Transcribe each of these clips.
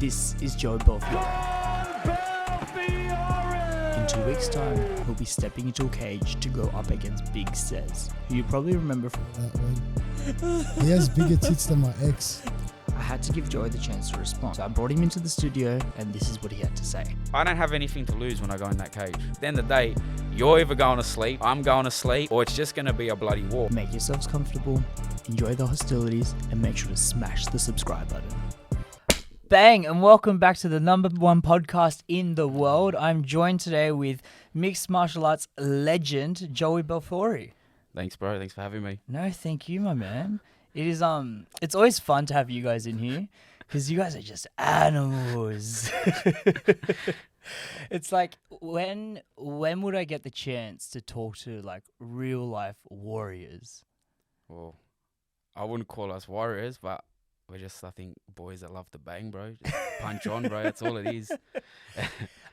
This is Joe Belfiore. In 2 weeks' time, he'll be stepping into a cage to go up against Big Sez, who you probably remember from that one. He has bigger tits than my ex. I had to give Joey the chance to respond. So I brought him into the studio and this is what he had to say. I don't have anything to lose when I go in that cage. At the end of the day, you're either going to sleep, I'm going to sleep, or it's just going to be a bloody war. Make yourselves comfortable, enjoy the hostilities, and make sure to smash the subscribe button. Bang, and welcome back to the #1 podcast in the world. I'm joined today with mixed martial arts legend, Joey Belfiore. Thanks, bro. Thanks for having me. No, thank you, my man. It is it's always fun to have you guys in here because you guys are just animals. It's like when would I get the chance to talk to like real life warriors? Well, I wouldn't call us warriors, but we're just, I think, boys that love to bang, bro. Just punch on, bro. That's all it is.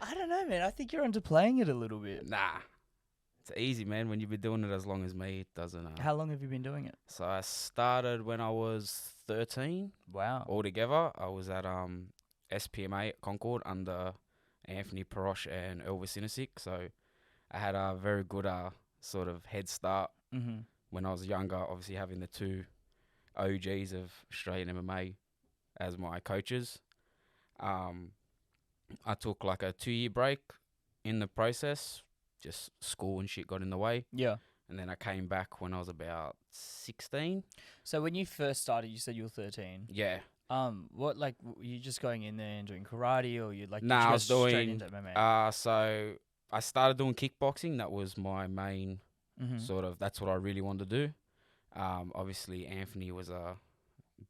I don't know, man. I think you're into playing it a little bit. Nah. It's easy, man. When you've been doing it as long as me, it doesn't... How long have you been doing it? So I started when I was 13. Wow. Altogether, I was at SPMA at Concord under Anthony Perosh and Elvis Inisic. So I had a very good sort of head start when I was younger, obviously having the two OGs of Australian MMA as my coaches. I took like a 2-year break in the process. Just school and shit got in the way. Yeah. And then I came back when I was about 16. So when you first started, you said you were 13. Yeah. What, like, were you just going in there and doing karate, or you like? Nah, I was straight doing. into MMA? So I started doing kickboxing. That was my main sort of. That's what I really wanted to do. Obviously Anthony was a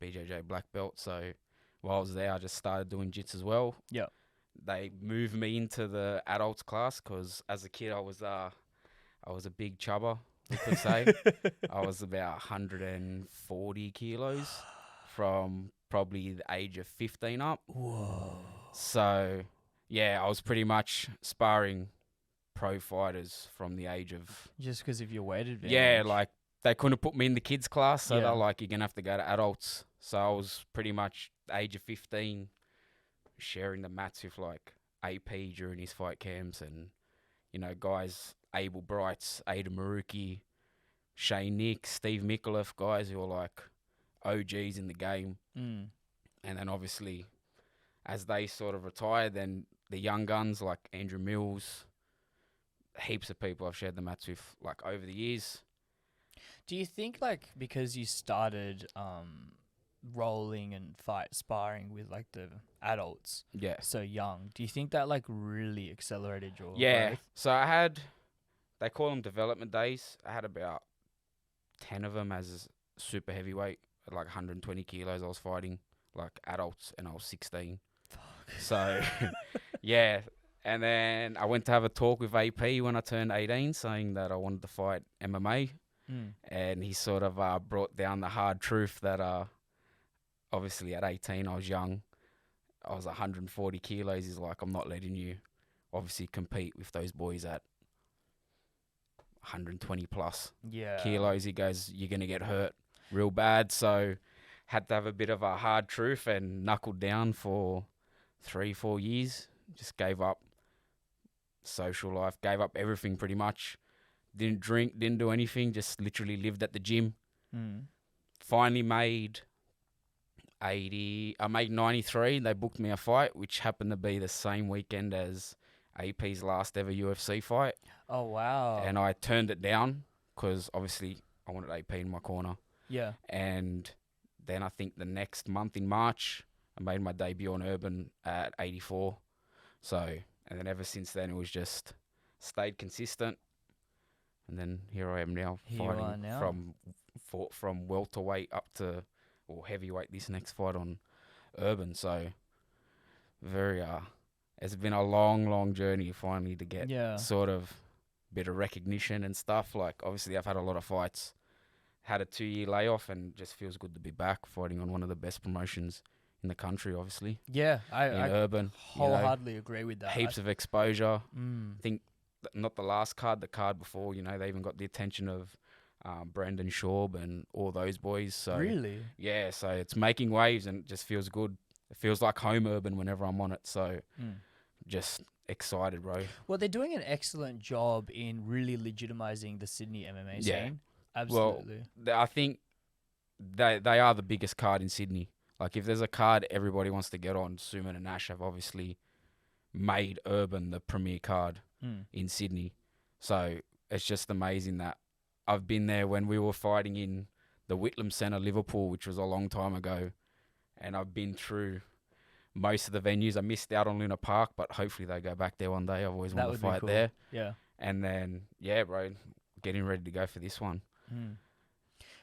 BJJ black belt, so while I was there, I just started doing jits as well. Yeah. They moved me into the adults class because as a kid I was a big chubber, we could say. I was about 140 kilos from probably the age of 15 up. Whoa. So yeah, I was pretty much sparring pro fighters from the age of... Just because of your weight advantage? Yeah, like they couldn't put me in the kids class, so Yeah. they're like, you're going to have to go to adults. So I was pretty much the age of 15 sharing the mats with like AP during his fight camps and, you know, guys, Abel Brights, Ada Maruki, Shane Nick, Steve Mikulev, guys who are like OGs in the game. And then obviously as they sort of retired, then the young guns like Andrew Mills, heaps of people I've shared the mats with like over the years. Do you think, like, because you started rolling and sparring with like the adults so young, do you think that like really accelerated your growth? So they call them development days. I had about 10 of them as super heavyweight at like 120 kilos. I was fighting like adults and I was 16. Fuck. So yeah. And then I went to have a talk with AP when I turned 18 saying that I wanted to fight MMA. And he sort of brought down the hard truth that obviously at 18 I was young. I was 140 kilos. He's like, I'm not letting you obviously compete with those boys at 120 plus kilos. He goes, you're going to get hurt real bad. So had to have a bit of a hard truth and knuckled down for 3-4 years. Just gave up social life, gave up everything pretty much. Didn't drink, didn't do anything, just literally lived at the gym. Finally made 80, I made 93. They booked me a fight, which happened to be the same weekend as AP's last ever UFC fight. Oh, wow. And I turned it down because obviously I wanted AP in my corner. Yeah. And then I think the next month in March, I made my debut on Urban at 84. So, and then ever since then, it was just stayed consistent. And then here I am now, fighting from welterweight up to heavyweight this next fight on Urban. So very it's been a long journey finally to get sort of bit of recognition and stuff. Like obviously I've had a lot of fights, had a 2-year layoff, and just feels good to be back fighting on one of the best promotions in the country, obviously. Yeah, I Urban, wholeheartedly agree with that. Heaps of exposure. I think not the last card, the card before, you know, they even got the attention of Brendan Schaub and all those boys. So really? Yeah, so it's making waves and it just feels good it feels like home urban whenever I'm on it. So just excited, bro. Well, they're doing an excellent job in really legitimizing the Sydney MMA Yeah. scene. Absolutely. I think they are the biggest card in Sydney. Like, if there's a card everybody wants to get on, Suman and Nash have obviously made Urban the premier card in Sydney. So it's just amazing that I've been there when we were fighting in the Orion Center, Liverpool, which was a long time ago. And I've been through most of the venues. I missed out on Luna Park, but hopefully they go back there one day. I've always wanted to fight there. Yeah. And then, yeah, bro, getting ready to go for this one.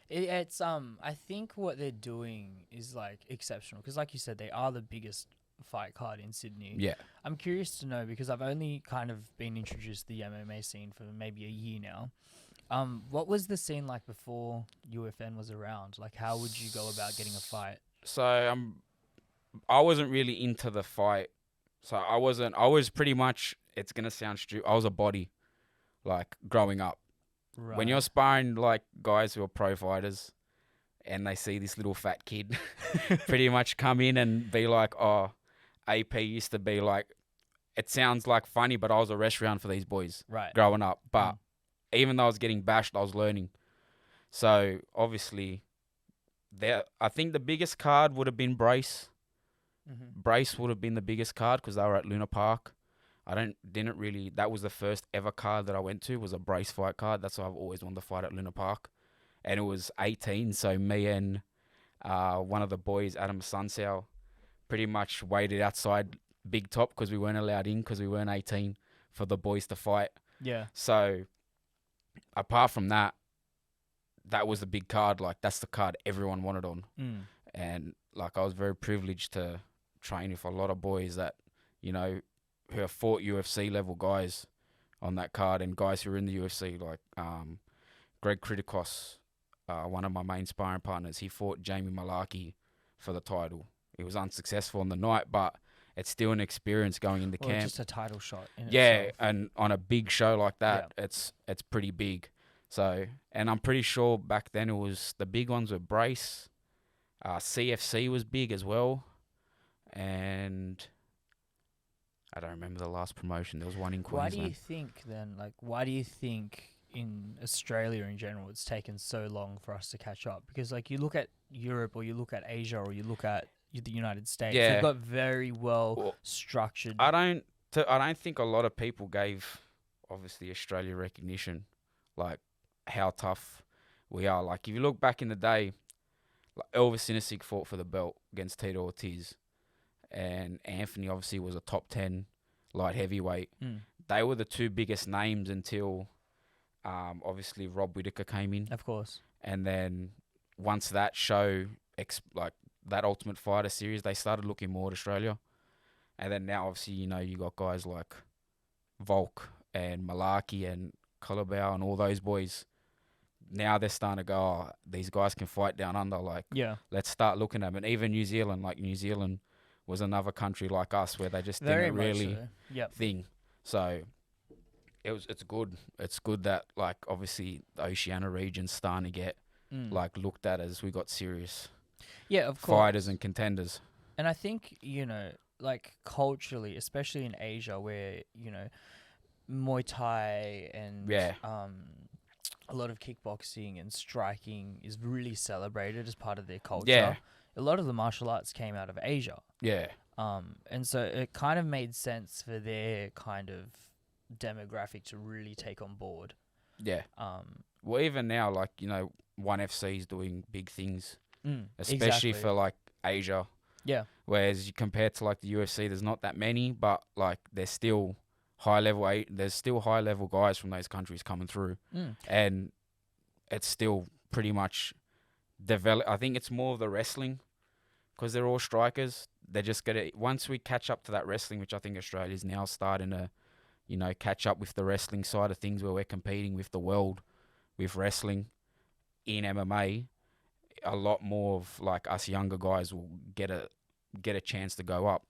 It's I think what they're doing is like exceptional because, like you said, they are the biggest fight card in Sydney. Yeah. I'm curious to know because I've only kind of been introduced to the MMA scene for maybe a year now. What was the scene like before UFN was around? Like, how would you go about getting a fight? So I wasn't really into the fight. So I was pretty much, it's gonna sound stupid, I was a body, like, growing up. Right. When you're sparring like guys who are pro fighters and they see this little fat kid pretty much come in and be like, oh, AP used to be like, it sounds like funny, but I was a restaurant for these boys growing up. But even though I was getting bashed, I was learning. So obviously, I think the biggest card would have been Brace. Brace would have been the biggest card because they were at Luna Park. That was the first ever card that I went to, was a Brace fight card. That's why I've always wanted to fight at Luna Park. And it was 18, so me and one of the boys, Adam Sunsau, pretty much waited outside Big Top because we weren't allowed in because we weren't 18 for the boys to fight. Yeah. So apart from that, that was the big card. Like, that's the card everyone wanted on. And like, I was very privileged to train with a lot of boys that, you know, who have fought UFC level guys on that card and guys who are in the UFC, like Greg Kritikos, one of my main sparring partners. He fought Jamie Malarkey for the title. He was unsuccessful on the night, but it's still an experience going into camp. Just a title shot. Yeah, and on a big show like that, it's pretty big. So, and I'm pretty sure back then it was, the big ones were Brace, CFC was big as well, and I don't remember the last promotion. There was one in Queensland. Why do you think then, why do you think in Australia in general it's taken so long for us to catch up? Because like, you look at Europe or you look at Asia or you look at the United States, they've got very well structured. I don't think a lot of people gave, obviously, Australia recognition, like how tough we are. Like, if you look back in the day, like Elvis Sinisic fought for the belt against Tito Ortiz, and Anthony obviously was a top 10 light heavyweight. They were the two biggest names until obviously Rob Whittaker came in. Of course. And then once that show, like that Ultimate Fighter series, they started looking more at Australia. And then now obviously, you know, you got guys like Volk and Malarkey and Colabau and all those boys. Now they're starting to go, oh, these guys can fight down under. Like, let's start looking at them. And even New Zealand, like New Zealand was another country like us where they just didn't really thing. So it's good. It's good that, like, obviously the Oceania region's starting to get like looked at as we got serious of course, fighters and contenders. And I think, you know, like culturally, especially in Asia where, you know, Muay Thai and a lot of kickboxing and striking is really celebrated as part of their culture. Yeah. A lot of the martial arts came out of Asia. Yeah. And so it kind of made sense for their kind of demographic to really take on board. Yeah. Well, even now, like, you know, ONE FC is doing big things, especially for like Asia. Yeah. Whereas you compare to like the UFC, there's not that many, but like there's still high level guys from those countries coming through, and it's still pretty much develop. I think it's more of the wrestling because they're all strikers. They're just gonna, once we catch up to that wrestling, which I think Australia's now starting to, you know, catch up with the wrestling side of things where we're competing with the world with wrestling in MMA. A lot more of like us younger guys will get a chance to go up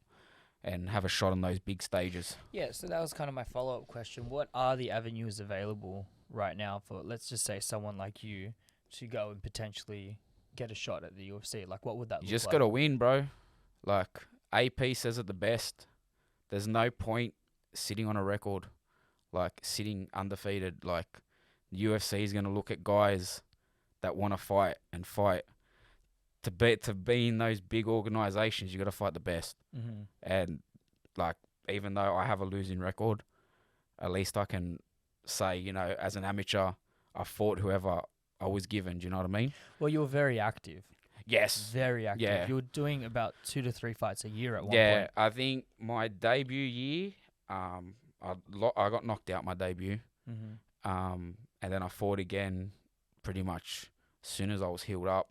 and have a shot on those big stages. Yeah, so that was kind of my follow-up question. What are the avenues available right now for, let's just say, someone like you to go and potentially get a shot at the UFC? Like, what would that look like? You just got to win, bro. Like, AP says it the best. There's no point sitting on a record, like sitting undefeated. Like UFC is going to look at guys that want to fight and fight. To be in those big organizations, you got to fight the best. Mm-hmm. And like, even though I have a losing record, at least I can say, you know, as an amateur, I fought whoever I was given. Do you know what I mean? Well, you're very active. Yes. Very active. Yeah. You're doing about 2 to 3 fights a year at one Yeah, point. I think my debut year, I got knocked out my debut. Mm-hmm. And then I fought again pretty much as soon as I was healed up.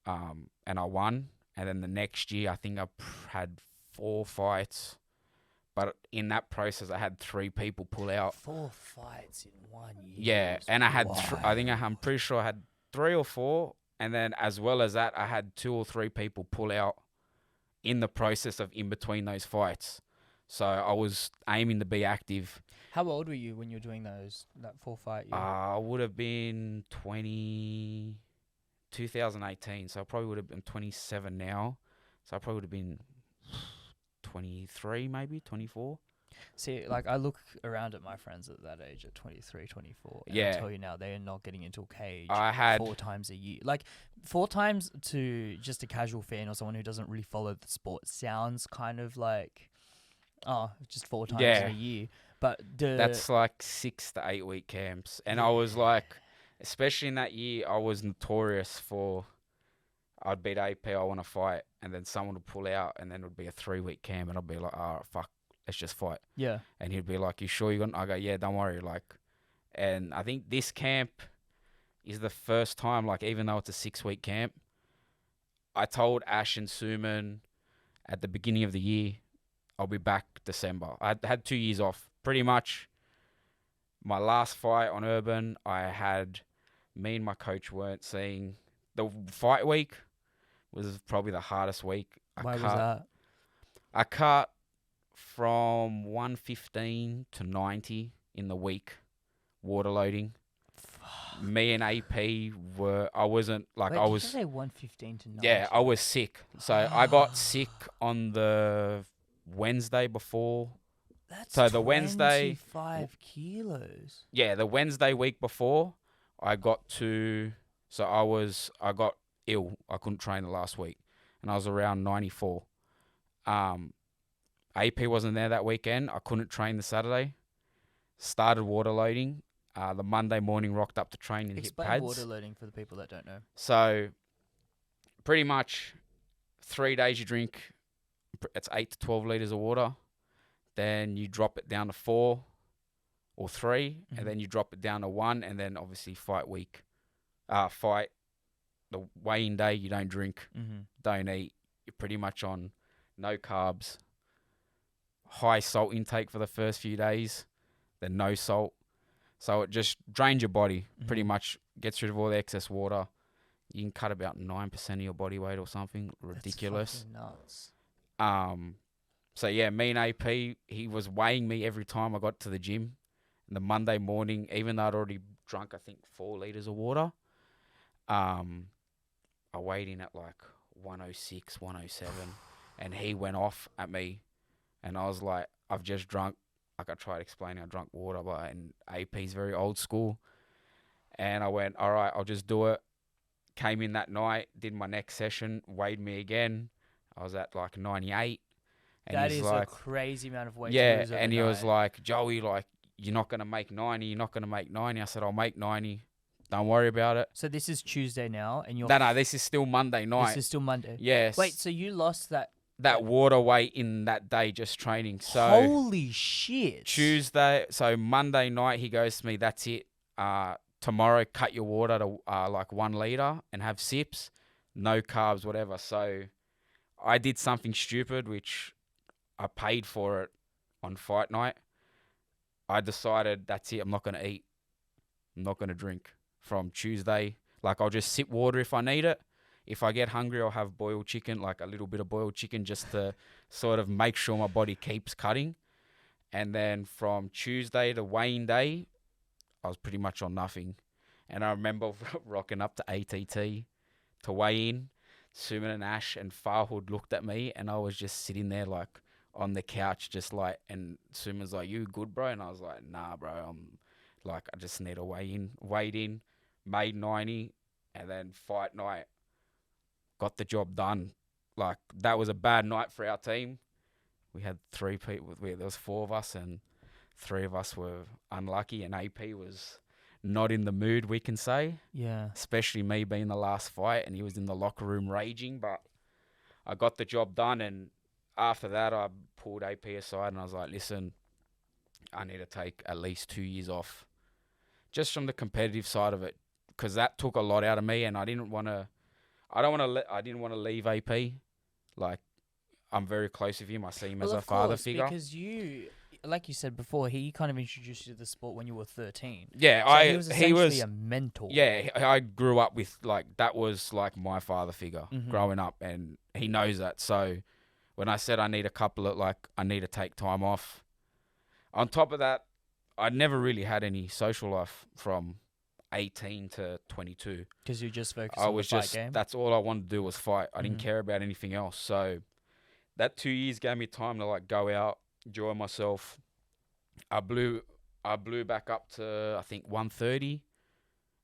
And I won. And then the next year, I think I had 4 fights. But in that process, I had 3 people pull out. 4 fights in 1 year. Yeah, and I had, I'm wild. pretty sure I had 3 or 4. And then as well as that, I had 2 or 3 people pull out in the process of in between those fights. So I was aiming to be active. How old were you when you were doing that 4 fight year? I would have been 2018, so I probably would have been 27 now. So I probably would have been 23, maybe 24. See, like, I look around at my friends at that age, at 23, 24, and I Yeah. tell you now, they are not getting into a cage I had 4 times a year. Like, 4 times to just a casual fan or someone who doesn't really follow the sport sounds kind of like, oh, just 4 times Yeah. in a year. But that's like 6 to 8 week camps, and I was like, especially in that year, I was notorious for I'd beat AP, I want to fight, and then someone would pull out, and then it would be a 3-week camp, and I'd be like, oh fuck, let's just fight. yeah. And he'd be like, you sure you're gonna? I go, yeah, don't worry. Like, and I think this camp is the first time, like, even though it's a 6-week camp, I told Ash and Suman at the beginning of the year, I'll be back December. I had 2 years off. Pretty much my last fight on Urban, me and my coach weren't seeing. The fight week was probably the hardest week. Why was that? I cut from 115 to 90 in the week, water loading. Me and AP I wasn't, like, Wait, I did was, you say 115 to 90? yeah, I was sick. So I got sick on the Wednesday before. That's so the Wednesday- 25 kilos. Yeah, the Wednesday week before, I got ill. I couldn't train the last week, and I was around 94. AP wasn't there that weekend. I couldn't train the Saturday. Started water loading. The Monday morning, rocked up to train and hit Explain pads. water loading for the people that don't know. So, pretty much 3 days you drink, it's 8 to 12 litres of water. Then you drop it down to 4 or 3, and then you drop it down to 1, and then obviously fight the weigh-in day, you don't drink, don't eat. You're pretty much on no carbs, high salt intake for the first few days, then no salt. So it just drains your body, pretty much gets rid of all the excess water. You can cut about 9% of your body weight or something ridiculous. That's fucking nuts. So yeah, me and AP, he was weighing me every time I got to the gym. And the Monday morning, even though I'd already drunk, I think, 4 litres of water, I weighed in at like 106, 107, and he went off at me. And I was like, I've just drunk. Like, I tried explaining I drank water, and AP's very old school. And I went, all right, I'll just do it. Came in that night, did my next session, weighed me again. I was at like 98. And That he's is like, a crazy amount of weight to yeah, lose and he was overnight. like, Joey, like, you're not going to make 90. You're not going to make 90. I said, I'll make 90. Don't worry about it. So this is Tuesday now, and you're... No, this is still Monday night. This is still Monday. Yes. Wait, so you lost that... That water weight in that day just training. So Holy shit. so Monday night he goes to me, that's it. Tomorrow cut your water to like 1 litre and have sips, no carbs, whatever. So I did something stupid, which I paid for it on fight night. I decided that's it. I'm not going to eat. I'm not going to drink from Tuesday. Like, I'll just sip water if I need it. If I get hungry, I'll have boiled chicken, like a little bit of boiled chicken, just to sort of make sure my body keeps cutting. And then from Tuesday to weigh-in day, I was pretty much on nothing. And I remember rocking up to ATT to weigh in. Suman and Ash and Farhood looked at me, and I was just sitting there like on the couch, just like, and Suman's like, "You good, bro?" And I was like, "Nah, bro. I'm like, I just need to weighed in, made 90, and then fight night, got the job done." Like, that was a bad night for our team. We had 3 people. There was 4 of us, and 3 of us were unlucky, and AP was not in the mood, we can say. Yeah. Especially me being the last fight, and he was in the locker room raging. But I got the job done, and after that, I pulled AP aside, and I was like, "Listen, I need to take at least 2 years off, just from the competitive side of it, because that took a lot out of me, and I didn't want to. I didn't want to leave AP. Like, I'm very close with him. I see him as a father figure. Because you, like you said before, he kind of introduced you to the sport when you were 13. Yeah, So he was essentially a mentor. Yeah, I grew up with, like, that was like my father figure growing up, and he knows that. So when I said I need I need to take time off. On top of that, I never really had any social life from 18 to 22. Because you just focused on the fight game? That's all I wanted to do was fight. I didn't care about anything else. So that 2 years gave me time to, like, go out, enjoy myself. I blew back up to, I think, 130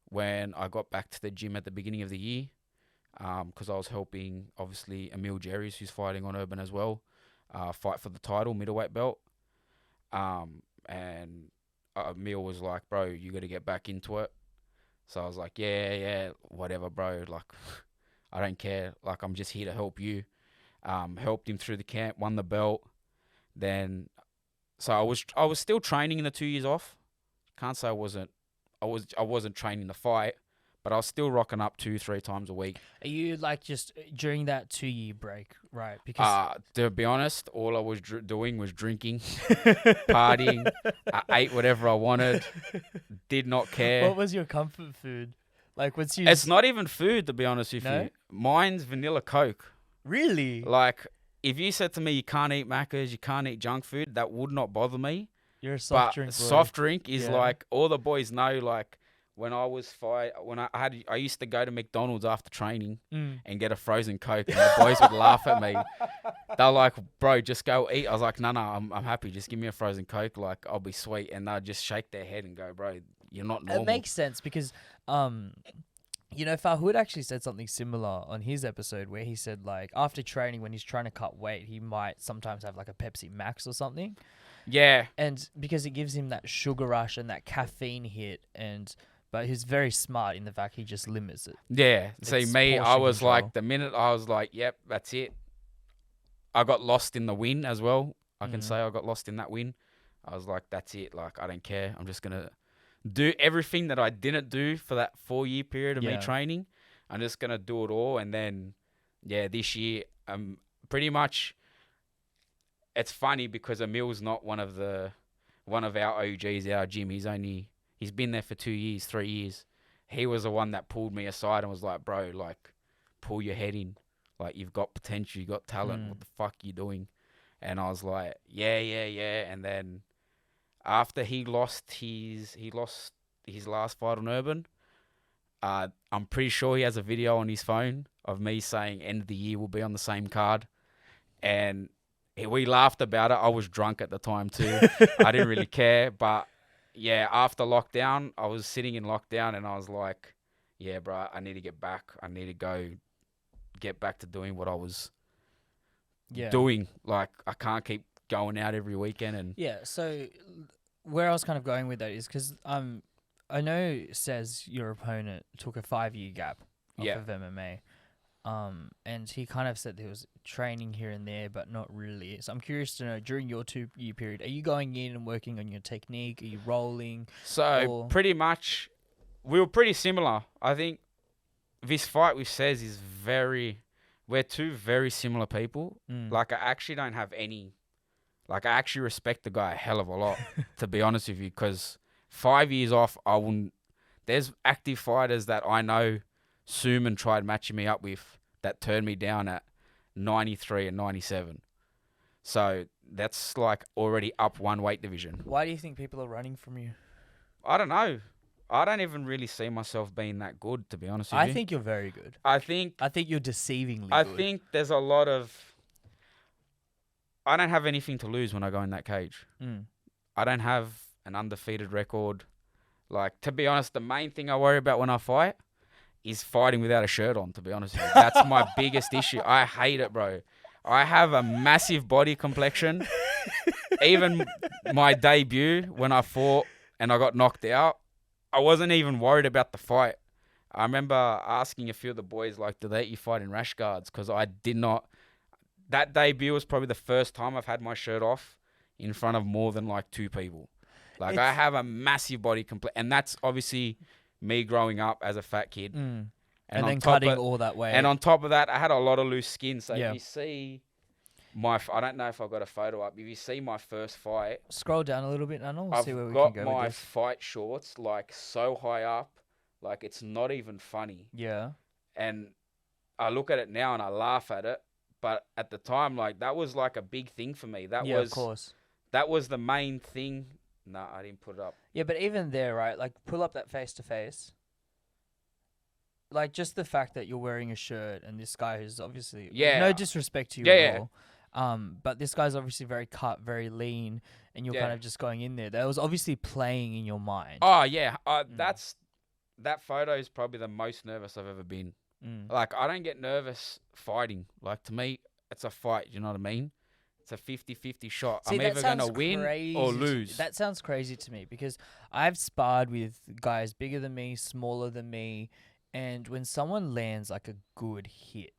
when I got back to the gym at the beginning of the year, because I was helping, obviously, Emil Jerry's, who's fighting on Urban as well, fight for the title, middleweight belt. And Emil was like, "Bro, you got to get back into it." So I was like, yeah, whatever, bro. Like, I don't care. Like, I'm just here to help you. Helped him through the camp, won the belt. Then, so I was still training in the 2 years off. Can't say I wasn't training to fight, but I was still rocking up 2-3 times a week. Are you, like, just during that 2-year break, right? Because to be honest, all I was doing was drinking, partying. I ate whatever I wanted. Did not care. What was your comfort food? Like, what's your... It's not even food, to be honest with you. Mine's vanilla Coke. Really? Like, if you said to me you can't eat Maccas, you can't eat junk food, that would not bother me. You're a soft drink boy. Soft drink is like, all the boys know, like, when I used to go to McDonald's after training and get a frozen Coke, and the boys would laugh at me. They're like, "Bro, just go eat." I was like, no, I'm happy. Just give me a frozen Coke. Like, I'll be sweet. And they'd just shake their head and go, "Bro, you're not normal." It makes sense because, you know, Farhood actually said something similar on his episode where he said, like, after training, when he's trying to cut weight, he might sometimes have, like, a Pepsi Max or something. Yeah. And because it gives him that sugar rush and that caffeine hit, but he's very smart in the fact he just limits it. Yeah. See, me, I was control. like, the minute I was like, yep, that's it. I got lost in the win as well. I can say I got lost in that win. I was like, that's it. Like, I don't care. I'm just going to do everything that I didn't do for that 4-year period of me training. I'm just going to do it all. And then, this year, pretty much, it's funny because Emil's not one of our OGs, our gym. He's been there for 2 years, 3 years. He was the one that pulled me aside and was like, "Bro, like, pull your head in. Like, you've got potential, you got talent. What the fuck you doing?" And I was like, yeah. And then after he lost his last fight on Urban, I'm pretty sure he has a video on his phone of me saying end of the year will be on the same card. And we laughed about it. I was drunk at the time too. I didn't really care, but yeah, after lockdown, I was sitting in lockdown and I was like, yeah, bro, I need to get back. I need to get back to doing what I was doing. Like, I can't keep going out every weekend. And so where I was kind of going with that is because I know Sez, your opponent, took a 5-year gap off of MMA. And he kind of said there was training here and there, but not really. So I'm curious to know, during your 2-year period, are you going in and working on your technique? Are you rolling? So pretty much, we were pretty similar. I think this fight with Sez is we're two very similar people. Like, I actually don't have any, like, I actually respect the guy a hell of a lot, to be honest with you, because 5 years off, there's active fighters that I know Suman tried matching me up with that turned me down at 93 and 97. So that's, like, already up one weight division. Why do you think people are running from you? I don't know. I don't even really see myself being that good, to be honest with I you. think you're very good. I think you're deceivingly I good. think there's a lot of. I don't have anything to lose when I go in that cage. Mm. I don't have an undefeated record. Like, to be honest, the main thing I worry about when I fight is fighting without a shirt on, to be honest with you. That's my biggest issue. I hate it, bro. I have a massive body complexion. Even my debut, when I fought and I got knocked out, I wasn't even worried about the fight. I remember asking a few of the boys, like, do they let you fight in rash guards? Because I did not. That debut was probably the first time I've had my shirt off in front of more than, like, 2 people. Like, I have a massive body and that's obviously me growing up as a fat kid. Mm. And then cutting all that weight. And on top of that, I had a lot of loose skin. So Yeah. if you see I don't know if I've got a photo up. If you see my first fight, scroll down a little bit, and we'll see where we I've can got go my with this. fight shorts like so high up, like it's not even funny. Yeah. And I look at it now and I laugh at it. But at the time, like, that was like a big thing for me. Of course. That was the main thing. No, I didn't put it up. Yeah, but even there, right? Like, pull up that face to face. Like, just the fact that you're wearing a shirt and this guy who's obviously no disrespect to you at all. But this guy's obviously very cut, very lean, and you're kind of just going in there. That was obviously playing in your mind. Oh yeah, that photo is probably the most nervous I've ever been. Like, I don't get nervous fighting. Like, to me, it's a fight. You know what I mean? It's a 50-50 shot. See, I'm either going to win or lose. That sounds crazy to me because I've sparred with guys bigger than me, smaller than me, and when someone lands like a good hit,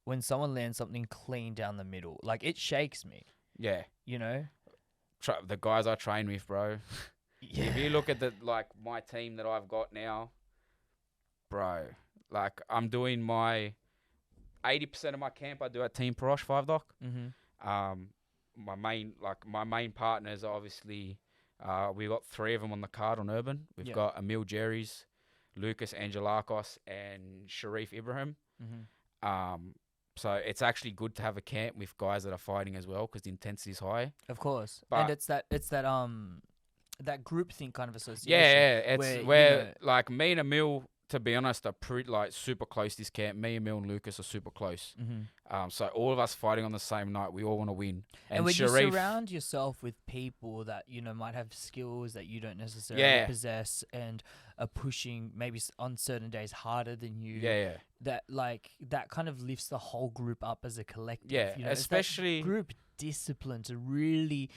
when someone lands something clean down the middle, like, it shakes me. Yeah. You know? The guys I train with, bro. Yeah. If you look at my team that I've got now, bro, like, I'm doing my 80% of my camp I do at Team Perosh 5 Doc. Mm-hmm. My main partners are obviously, we got 3 of them on the card on Urban. We've got Emil Jerry's, Lucas Angelakos, and Sharif Ibrahim. Mm-hmm. So it's actually good to have a camp with guys that are fighting as well because the intensity is high. Of course, but and it's that group think kind of association. Yeah, it's where you like me and Emil, to be honest, are pretty like super close. This camp, me, Emil, and Lucas are super close. Mm-hmm. So all of us fighting on the same night, we all want to win. And when Sharif, you surround yourself with people that might have skills that you don't necessarily possess and are pushing maybe on certain days harder than you, that kind of lifts the whole group up as a collective. Yeah, especially group discipline to really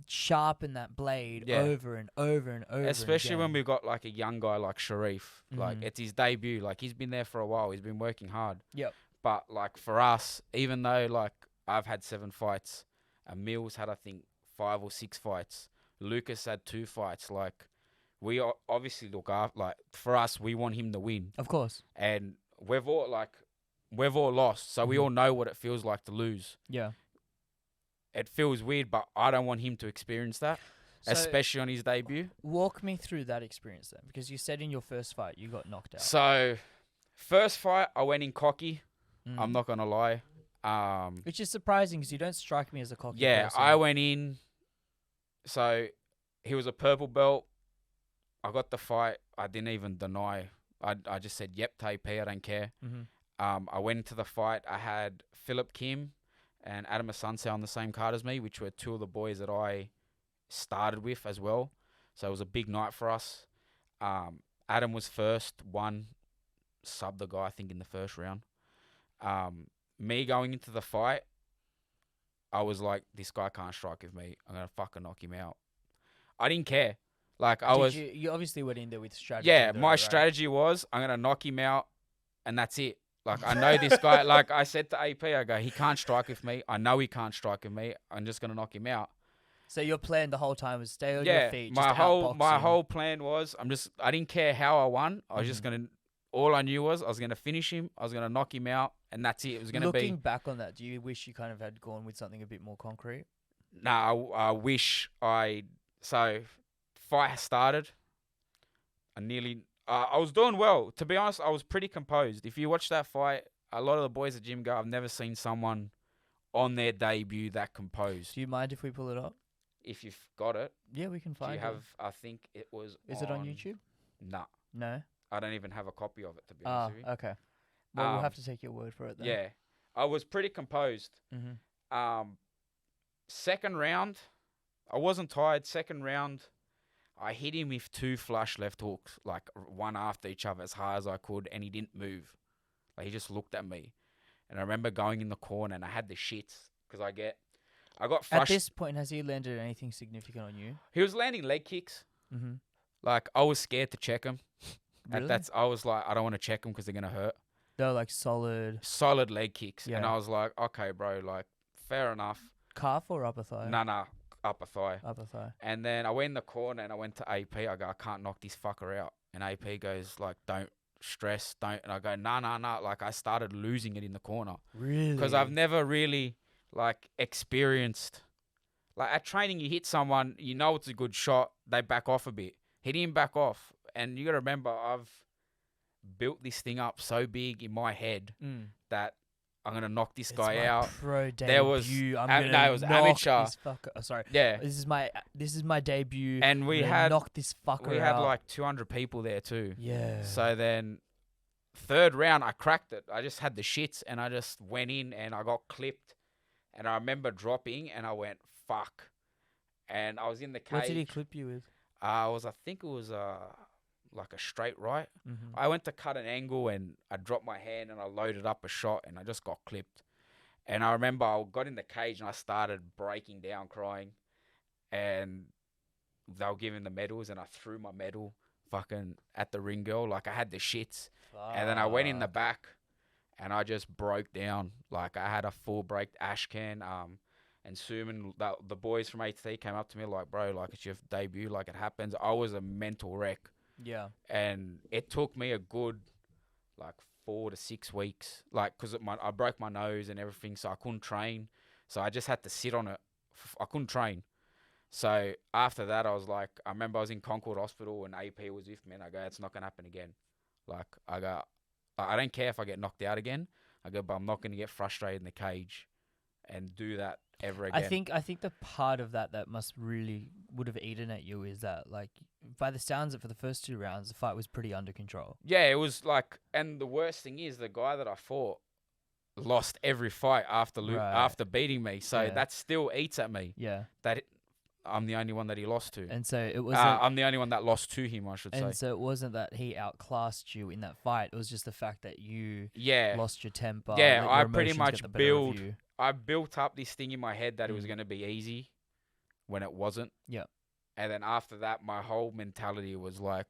sharpen that blade over and over and over. Especially when we've got like a young guy like Sharif, like it's his debut. Like, he's been there for a while. He's been working hard. Yep. But like for us, even though like I've had 7 fights, Emil's had I think 5 or 6 fights, Lucas had 2 fights. Like, we obviously look after. Like, for us, we want him to win. Of course. And we've all lost, so we all know what it feels like to lose. Yeah. It feels weird, but I don't want him to experience that, especially on his debut. Walk me through that experience then, because you said in your first fight you got knocked out. So, first fight, I went in cocky. I'm not going to lie. Which is surprising because you don't strike me as a cocky person. I went in. So, he was a purple belt. I got the fight. I didn't even deny. I just said, yep, TP, I don't care. I went into the fight. I had Philip Kim and Adam Asunse on the same card as me, which were 2 of the boys that I started with as well. So it was a big night for us. Adam was first, subbed the guy, I think, in the first round. Me going into the fight, I was like, this guy can't strike with me. I'm going to fucking knock him out. I didn't care. Like, You obviously went in there with strategy. Yeah, my strategy was, I'm going to knock him out, and that's it. Like, I know this guy. Like, I said to AP, I go, he can't strike with me. I know he can't strike with me. I'm just going to knock him out. So your plan the whole time was stay on your feet. My whole plan was, I didn't care how I won. I was just going to, all I knew was I was going to finish him. I was going to knock him out, and that's it. It was going to be. Looking back on that, do you wish you kind of had gone with something a bit more concrete? No, I wish so fight started. I was doing well. To be honest, I was pretty composed. If you watch that fight, a lot of the boys at gym go, I've never seen someone on their debut that composed. Do you mind if we pull it up? If you've got it. Yeah, we can find it. I think it was Is it on YouTube? Nah, No. I don't even have a copy of it, to be honest with you. Okay. Well, we'll have Um, to take your word for it then. Yeah, I was pretty composed. Mm-hmm. Second round, I wasn't tired. Second round, I hit him with 2 flush left hooks, like one after each other as hard as I could, and he didn't move. Like, he just looked at me. And I remember going in the corner, and I had the shits because I got At frustrated. this point, has he landed anything significant on you? He was landing leg kicks. Mm-hmm. Like, I was scared to check him. Really? I was like, I don't want to check him because they're going to hurt. They're like solid Solid leg kicks. And Yeah. I was like, okay, bro, like, fair enough. calf or upper thigh? Nah, upper thigh. Upper thigh. And then I went in the corner and I went to AP. I go, I can't knock this fucker out. And AP goes, like, don't stress, don't. And I go, nah. Like, I started losing it in the corner. Really? Because I've never really, like, experienced. Like, at training, you hit someone, you know it's a good shot, they back off a bit. He didn't back off. And you got to remember, I've built this thing up so big in my head that I'm going to knock this guy my out. Pro debut. There was I'm no, gonna it was knock amateur. This fucker. Oh, sorry. Yeah. This is my debut. And we I'm gonna had knock this fucker we had out. like 200 people there too. Yeah. So then third round, I cracked it. I just had the shits and I just went in and I got clipped. And I remember dropping and I went, fuck. And I was in the cage. What did he clip you with? I think it was like a straight right. Mm-hmm. I went to cut an angle and I dropped my hand and I loaded up a shot and I just got clipped. And I remember I got in the cage and I started breaking down crying. And they were giving the medals and I threw my medal fucking at the ring girl. Like, I had the shits. And then I went in the back and I just broke down. Like, I had a full break ash can. And Suman, the boys from AT came up to me like, bro, like, it's your debut. Like, it happens. I was a mental wreck. Yeah. And it took me a good, like, 4 to 6 weeks. Like, because I broke my nose and everything, so I couldn't train. So I just had to sit on it. I couldn't train. So after that, I was like, I remember I was in Concord Hospital and AP was with me. And I go, it's not going to happen again. Like, I go, I don't care if I get knocked out again. I go, but I'm not going to get frustrated in the cage and do that ever again. I think the part of that must really would have eaten at you is that, like, by the sounds of it, for the first 2 rounds, the fight was pretty under control. Yeah, it was like, and the worst thing is the guy that I fought lost every fight after after beating me. So that still eats at me. Yeah. I'm the only one that he lost to. And so it was. I'm the only one that lost to him, I should say. And so it wasn't that he outclassed you in that fight. It was just the fact that you lost your temper. Yeah, let I your pretty emotions much get the better of you. I built up this thing in my head that it was going to be easy when it wasn't. Yeah. And then after that, my whole mentality was like,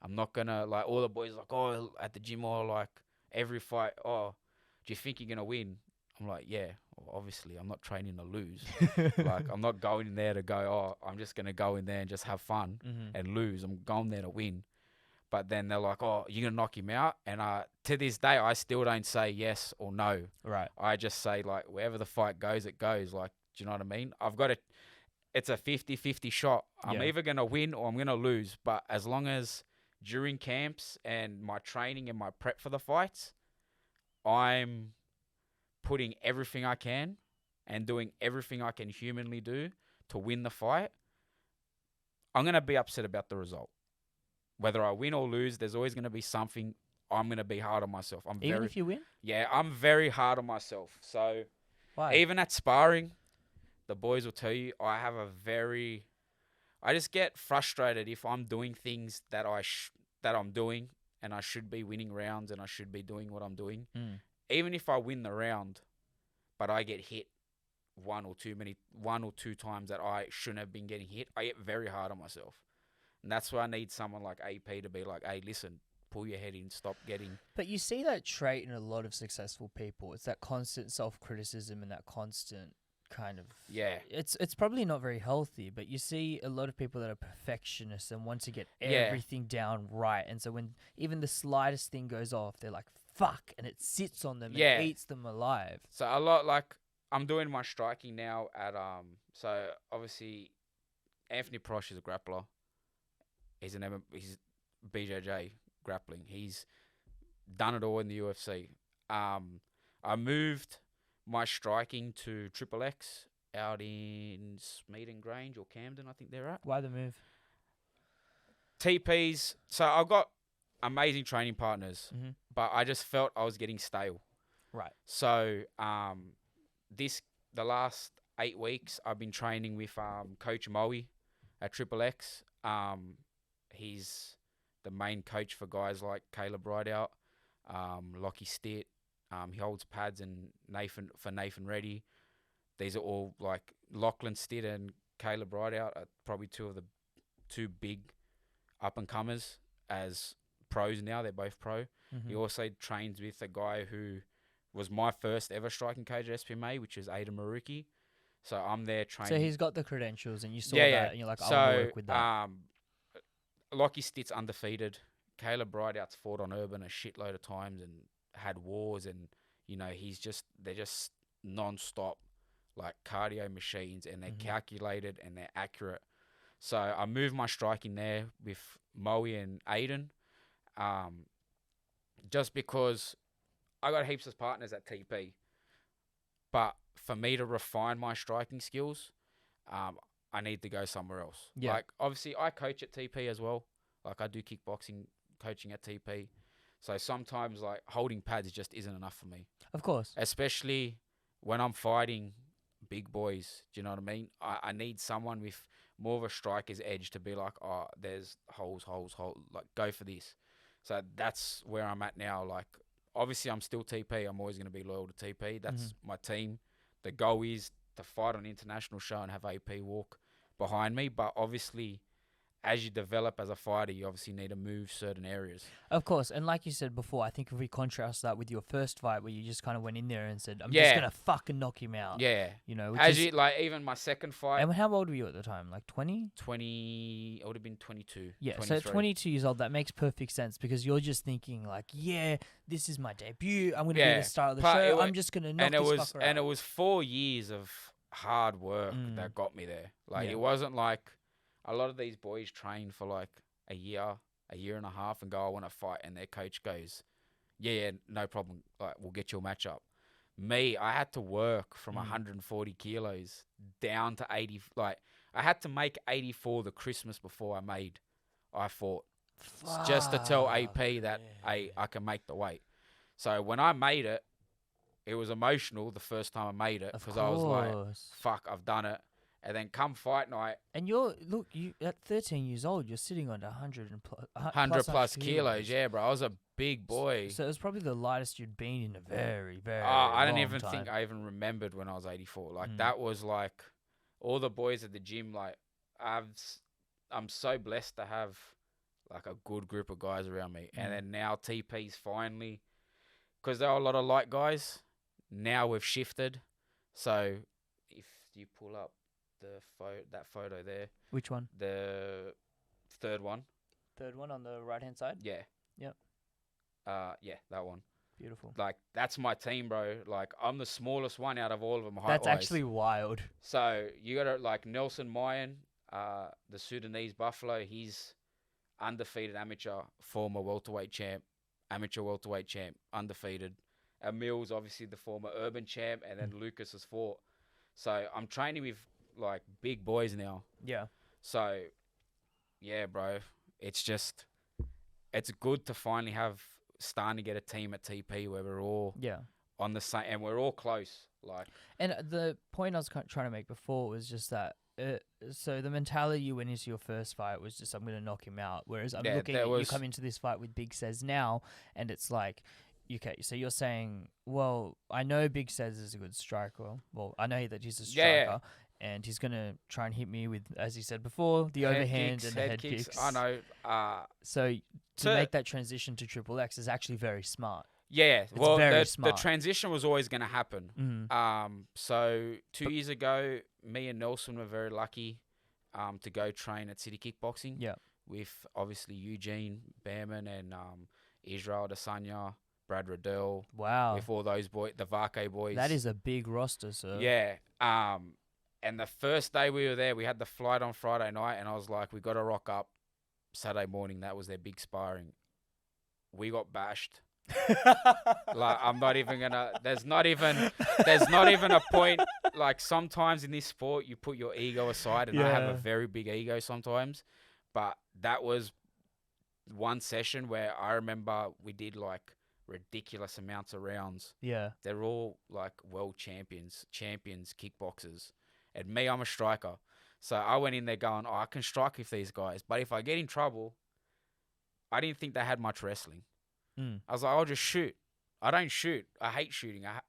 I'm not going to, like, all the boys like, oh, at the gym, or like every fight, oh, do you think you're going to win? I'm like, yeah, well, obviously I'm not training to lose. Like, I'm not going in there to go, oh, I'm just going to go in there and just have fun and lose. I'm going there to win. But then they're like, oh, you're going to knock him out? And to this day, I still don't say yes or no. Right. I just say, like, wherever the fight goes, it goes. Like, do you know what I mean? It's a 50-50 shot. I'm either going to win or I'm going to lose. But as long as during camps and my training and my prep for the fights, I'm putting everything I can and doing everything I can humanly do to win the fight, I'm going to be upset about the result. Whether I win or lose, there's always going to be something. I'm going to be hard on myself. Even if you win? Yeah, I'm very hard on myself. So Why? even at sparring, the boys will tell you, I just get frustrated if I'm doing things that I'm doing and I should be winning rounds and I should be doing what I'm doing. Even if I win the round, but I get hit one or two times that I shouldn't have been getting hit, I get very hard on myself. And that's why I need someone like AP to be like, hey, listen, pull your head in, stop getting... But you see that trait in a lot of successful people. It's that constant self-criticism and that constant kind of... Yeah. It's probably not very healthy, but you see a lot of people that are perfectionists and want to get everything down right. And so when even the slightest thing goes off, they're like, fuck, and it sits on them and eats them alive. So a lot, like, I'm doing my striking now at... So obviously, Anthony Perosh is a grappler. He's he's BJJ grappling. He's done it all in the UFC. I moved my striking to Triple X out in Smeaton Grange or Camden, I think they're at. Why the move? TPs. So I've got amazing training partners, but I just felt I was getting stale. Right. So the last 8 weeks I've been training with Coach Moe at Triple X. He's the main coach for guys like Caleb Rideout, Lockie Stitt. He holds pads and Nathan Reddy. These are all like Lachlan Stitt and Caleb Rideout are probably two big up and comers as pros now. They're both pro. He also trains with a guy who was my first ever striking coach at SPMA, which is Aidan Maruki. So I'm there training. So he's got the credentials, and you saw that, and you're like, I'll work with that. Lockie Stitt's undefeated. Caleb Rideout's fought on Urban a shitload of times and had wars, and they're just non-stop like cardio machines, and they're calculated and they're accurate. So I moved my striking there with Moe and Aiden, just because I got heaps of partners at TP, but for me to refine my striking skills, I need to go somewhere else. Yeah. Like, obviously, I coach at TP as well. Like, I do kickboxing coaching at TP. So sometimes, like, holding pads just isn't enough for me. Of course. Especially when I'm fighting big boys. Do you know what I mean? I need someone with more of a striker's edge to be like, oh, there's holes. Like, go for this. So that's where I'm at now. Like, obviously, I'm still TP. I'm always going to be loyal to TP. That's my team. The goal is to fight on an international show and have AP walk behind me. But obviously, as you develop as a fighter, you obviously need to move certain areas. Of course. And like you said before, I think if we contrast that with your first fight where you just kind of went in there and said, I'm just going to fucking knock him out. Yeah. You know, like, even my second fight. And how old were you at the time? Like 20? 20, I would have been 22. Yeah, 23. so 22 years old, that makes perfect sense because you're just thinking like, yeah, this is my debut. I'm going to be the star of the show. I'm just going to knock this fucker out. And it was 4 years of hard work that got me there. Like, it wasn't like a lot of these boys train for like a year and a half and go, I want to fight. And their coach goes, yeah, no problem. Like, we'll get you a matchup. Me, I had to work from 140 kilos down to 80. Like, I had to make 84 the Christmas before I fought. Just to tell AP that I can make the weight. So when I made it, it was emotional the first time I made it because I was like, fuck, I've done it. And then come fight night. And you at 13 years old, you're sitting on 100 plus kilos. Yeah, bro. I was a big boy. So it was probably the lightest you'd been in a very, very I don't long even time. think I even remembered when I was 84. Like, that was like all the boys at the gym. Like, I'm so blessed to have like a good group of guys around me. And then now TP's finally, because there are a lot of light guys. Now we've shifted. So if you pull up that photo there. Which one? The third one. Third one on the right-hand side? Yeah. Yep. Yeah, that one. Beautiful. Like, that's my team, bro. Like, I'm the smallest one out of all of them. That's actually wild. So you got to, like, Nelson Mayan, the Sudanese Buffalo, he's undefeated amateur, former welterweight champ, amateur welterweight champ, undefeated. Emil's obviously the former urban champ, and then Lucas has fought. So I'm training with like big boys now. Yeah. So yeah, bro, it's good to finally starting to get a team at TP where we're all on the same and we're all close. Like, and the point I was trying to make before was just that. So the mentality you went into your first fight was just, I'm going to knock him out. Whereas I'm looking at you come into this fight with Big Sez now, and it's like, okay, so you're saying, well, I know Big Sez is a good striker. Well, I know that he's a striker, and he's going to try and hit me with, as you said before, the overhand and the head kicks. I know. So to make that transition to Triple X is actually very smart. Yeah, it's very smart. The transition was always going to happen. So 2 years ago, me and Nelson were very lucky to go train at City Kickboxing. Yeah. With obviously Eugene Behrman and Israel Adesanya, Brad Riddell. Wow. With all those boys, the Varke boys. That is a big roster, sir. Yeah. And the first day we were there, we had the flight on Friday night, and I was like, we got to rock up Saturday morning. That was their big sparring. We got bashed. Like, I'm not even gonna. There's not even a point. Like, sometimes in this sport, you put your ego aside, and I have a very big ego sometimes. But that was one session where I remember we did like ridiculous amounts of rounds. Yeah. They're all like world champions, kickboxers. And me, I'm a striker. So I went in there going, oh, I can strike with these guys. But if I get in trouble, I didn't think they had much wrestling. I was like, I'll just shoot. I don't shoot. I hate shooting. I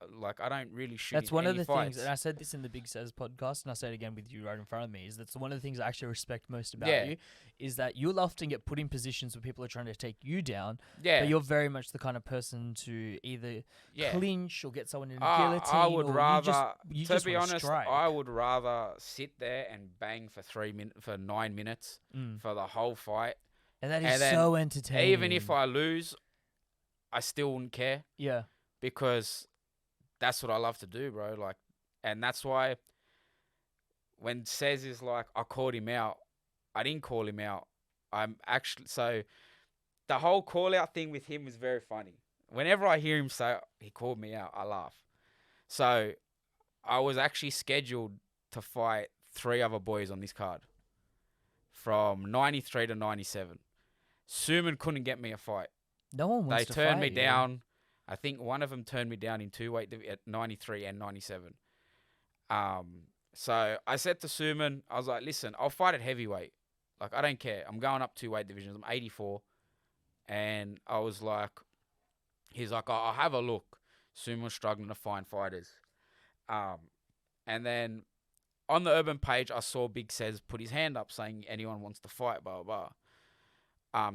don't really shoot. That's in one of any the fights. things, and I said this in the Big Sez podcast, and I say it again with you right in front of me, is that's one of the things I actually respect most about Yeah. you, is that you'll often get put in positions where people are trying to take you down, Yeah. but you're very much the kind of person to either clinch or get someone in a guillotine. I would or rather, you to just be wanna honest, strike. I would rather sit there and bang for 9 minutes for the whole fight. And that and is then so entertaining. Even if I lose, I still wouldn't care. Yeah. Because that's what I love to do, bro. Like, and that's why when Sez is like, I called him out, I didn't call him out. So the whole call out thing with him was very funny. Whenever I hear him say he called me out, I laugh. So I was actually scheduled to fight 3 other boys on this card from 93 to 97. Suman couldn't get me a fight. No one wants to They turned fight me you. down. I think one of them turned me down in 2-weight at 93 and 97. So I said to Suman, I was like, listen, I'll fight at heavyweight. Like, I don't care. I'm going up 2-weight divisions. I'm 84. And I was like, he's like, I'll have a look. Suman was struggling to find fighters. And then on the Urban page, I saw Big Sez put his hand up saying anyone wants to fight, blah, blah, blah.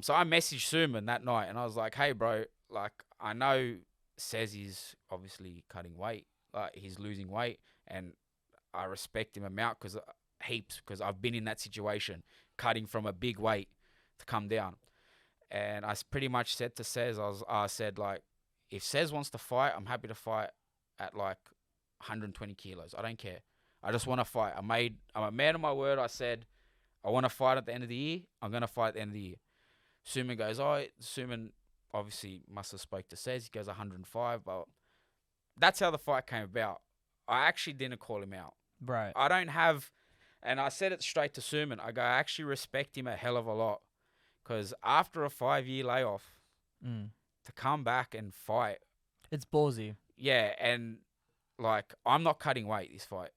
So I messaged Suman that night and I was like, hey, bro, like, I know Sez is obviously cutting weight. Like, he's losing weight. And I respect him amount heaps because I've been in that situation, cutting from a big weight to come down. And I pretty much said to Sez, I said, like, if Sez wants to fight, I'm happy to fight at, like, 120 kilos. I don't care. I just want to fight. I'm a man of my word. I said, I want to fight at the end of the year. I'm going to fight at the end of the year. Suman goes, Suman obviously must have spoke to Sez. He goes 105, but that's how the fight came about. I actually didn't call him out. Right. I don't have, and I said it straight to Suman. I go, I actually respect him a hell of a lot because after a 5-year layoff, to come back and fight, it's ballsy. Yeah, and like I'm not cutting weight this fight,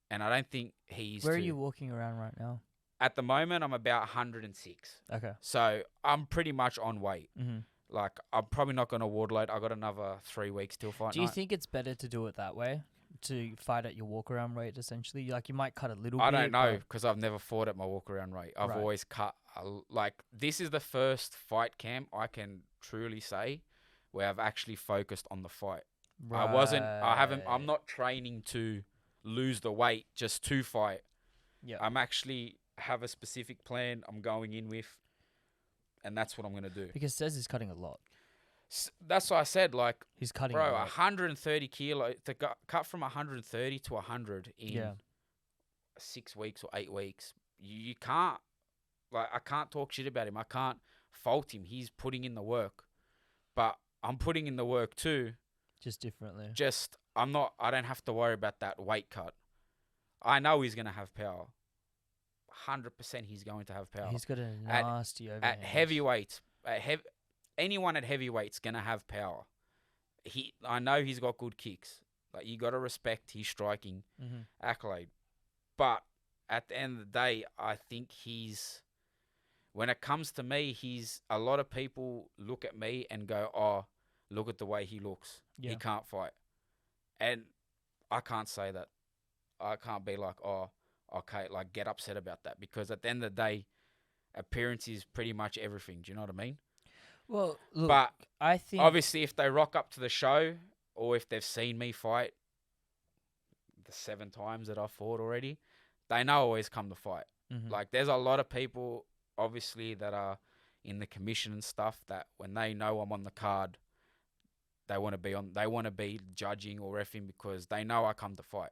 and I don't think he's. Where are you walking around right now? At the moment, I'm about 106. Okay. So I'm pretty much on weight. Mm-hmm. Like, I'm probably not going to ward load. I got another 3 weeks till fight Do you night. think it's better to do it that way? To fight at your walk-around weight, essentially? Like, you might cut a little bit. I don't know, but- because I've never fought at my walk-around rate. I've Right. always cut. Like, this is the first fight camp I can truly say where I've actually focused on the fight. I'm not training to lose the weight just to fight. Yeah. I'm actually have a specific plan I'm going in with, and that's what I'm going to do. Because Sez is cutting a lot. That's what I said, like, He's cutting bro, a lot. 130 kilos, to cut from 130 to 100 in 6 weeks or 8 weeks. You can't, like, I can't talk shit about him. I can't fault him. He's putting in the work. But I'm putting in the work too. Just differently. I don't have to worry about that weight cut. I know he's going to have power. 100% he's going to have power. He's got a nasty overhand. At heavyweight, anyone at heavyweight's going to have power. I know he's got good kicks. Like, you got to respect his striking accolade. But at the end of the day, I think when it comes to me, a lot of people look at me and go, oh, look at the way he looks. Yeah. He can't fight. And I can't say that. I can't be like, oh, okay, like, get upset about that. Because at the end of the day, appearance is pretty much everything. Do you know what I mean? Well, look, But I think... obviously, if they rock up to the show or if they've seen me fight the 7 times that I've fought already, they know I always come to fight. Like, there's a lot of people, obviously, that are in the commission and stuff that when they know I'm on the card, they want to be judging or reffing because they know I come to fight.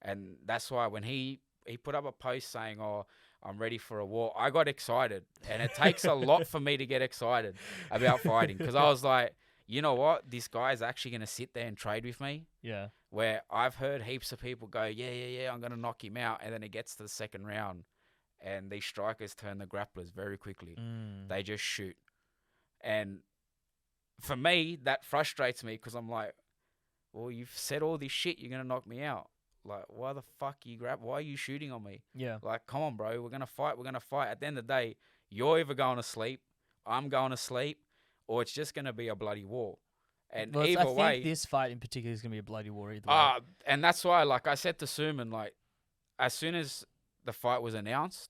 And that's why when he put up a post saying, oh, I'm ready for a war, I got excited. And it takes a lot for me to get excited about fighting because I was like, you know what? This guy's actually going to sit there and trade with me. Yeah. Where I've heard heaps of people go, yeah, I'm going to knock him out. And then it gets to the second round and these strikers turn the grapplers very quickly. They just shoot. And for me, that frustrates me because I'm like, well, you've said all this shit, you're going to knock me out. Like, why the fuck why are you shooting on me? Yeah. Like, come on, bro, we're going to fight. At the end of the day, you're either going to sleep, I'm going to sleep, or it's just going to be a bloody war. And Well, either I way, think this fight in particular is going to be a bloody war either way. and that's why, like I said to Suman, like, as soon as the fight was announced,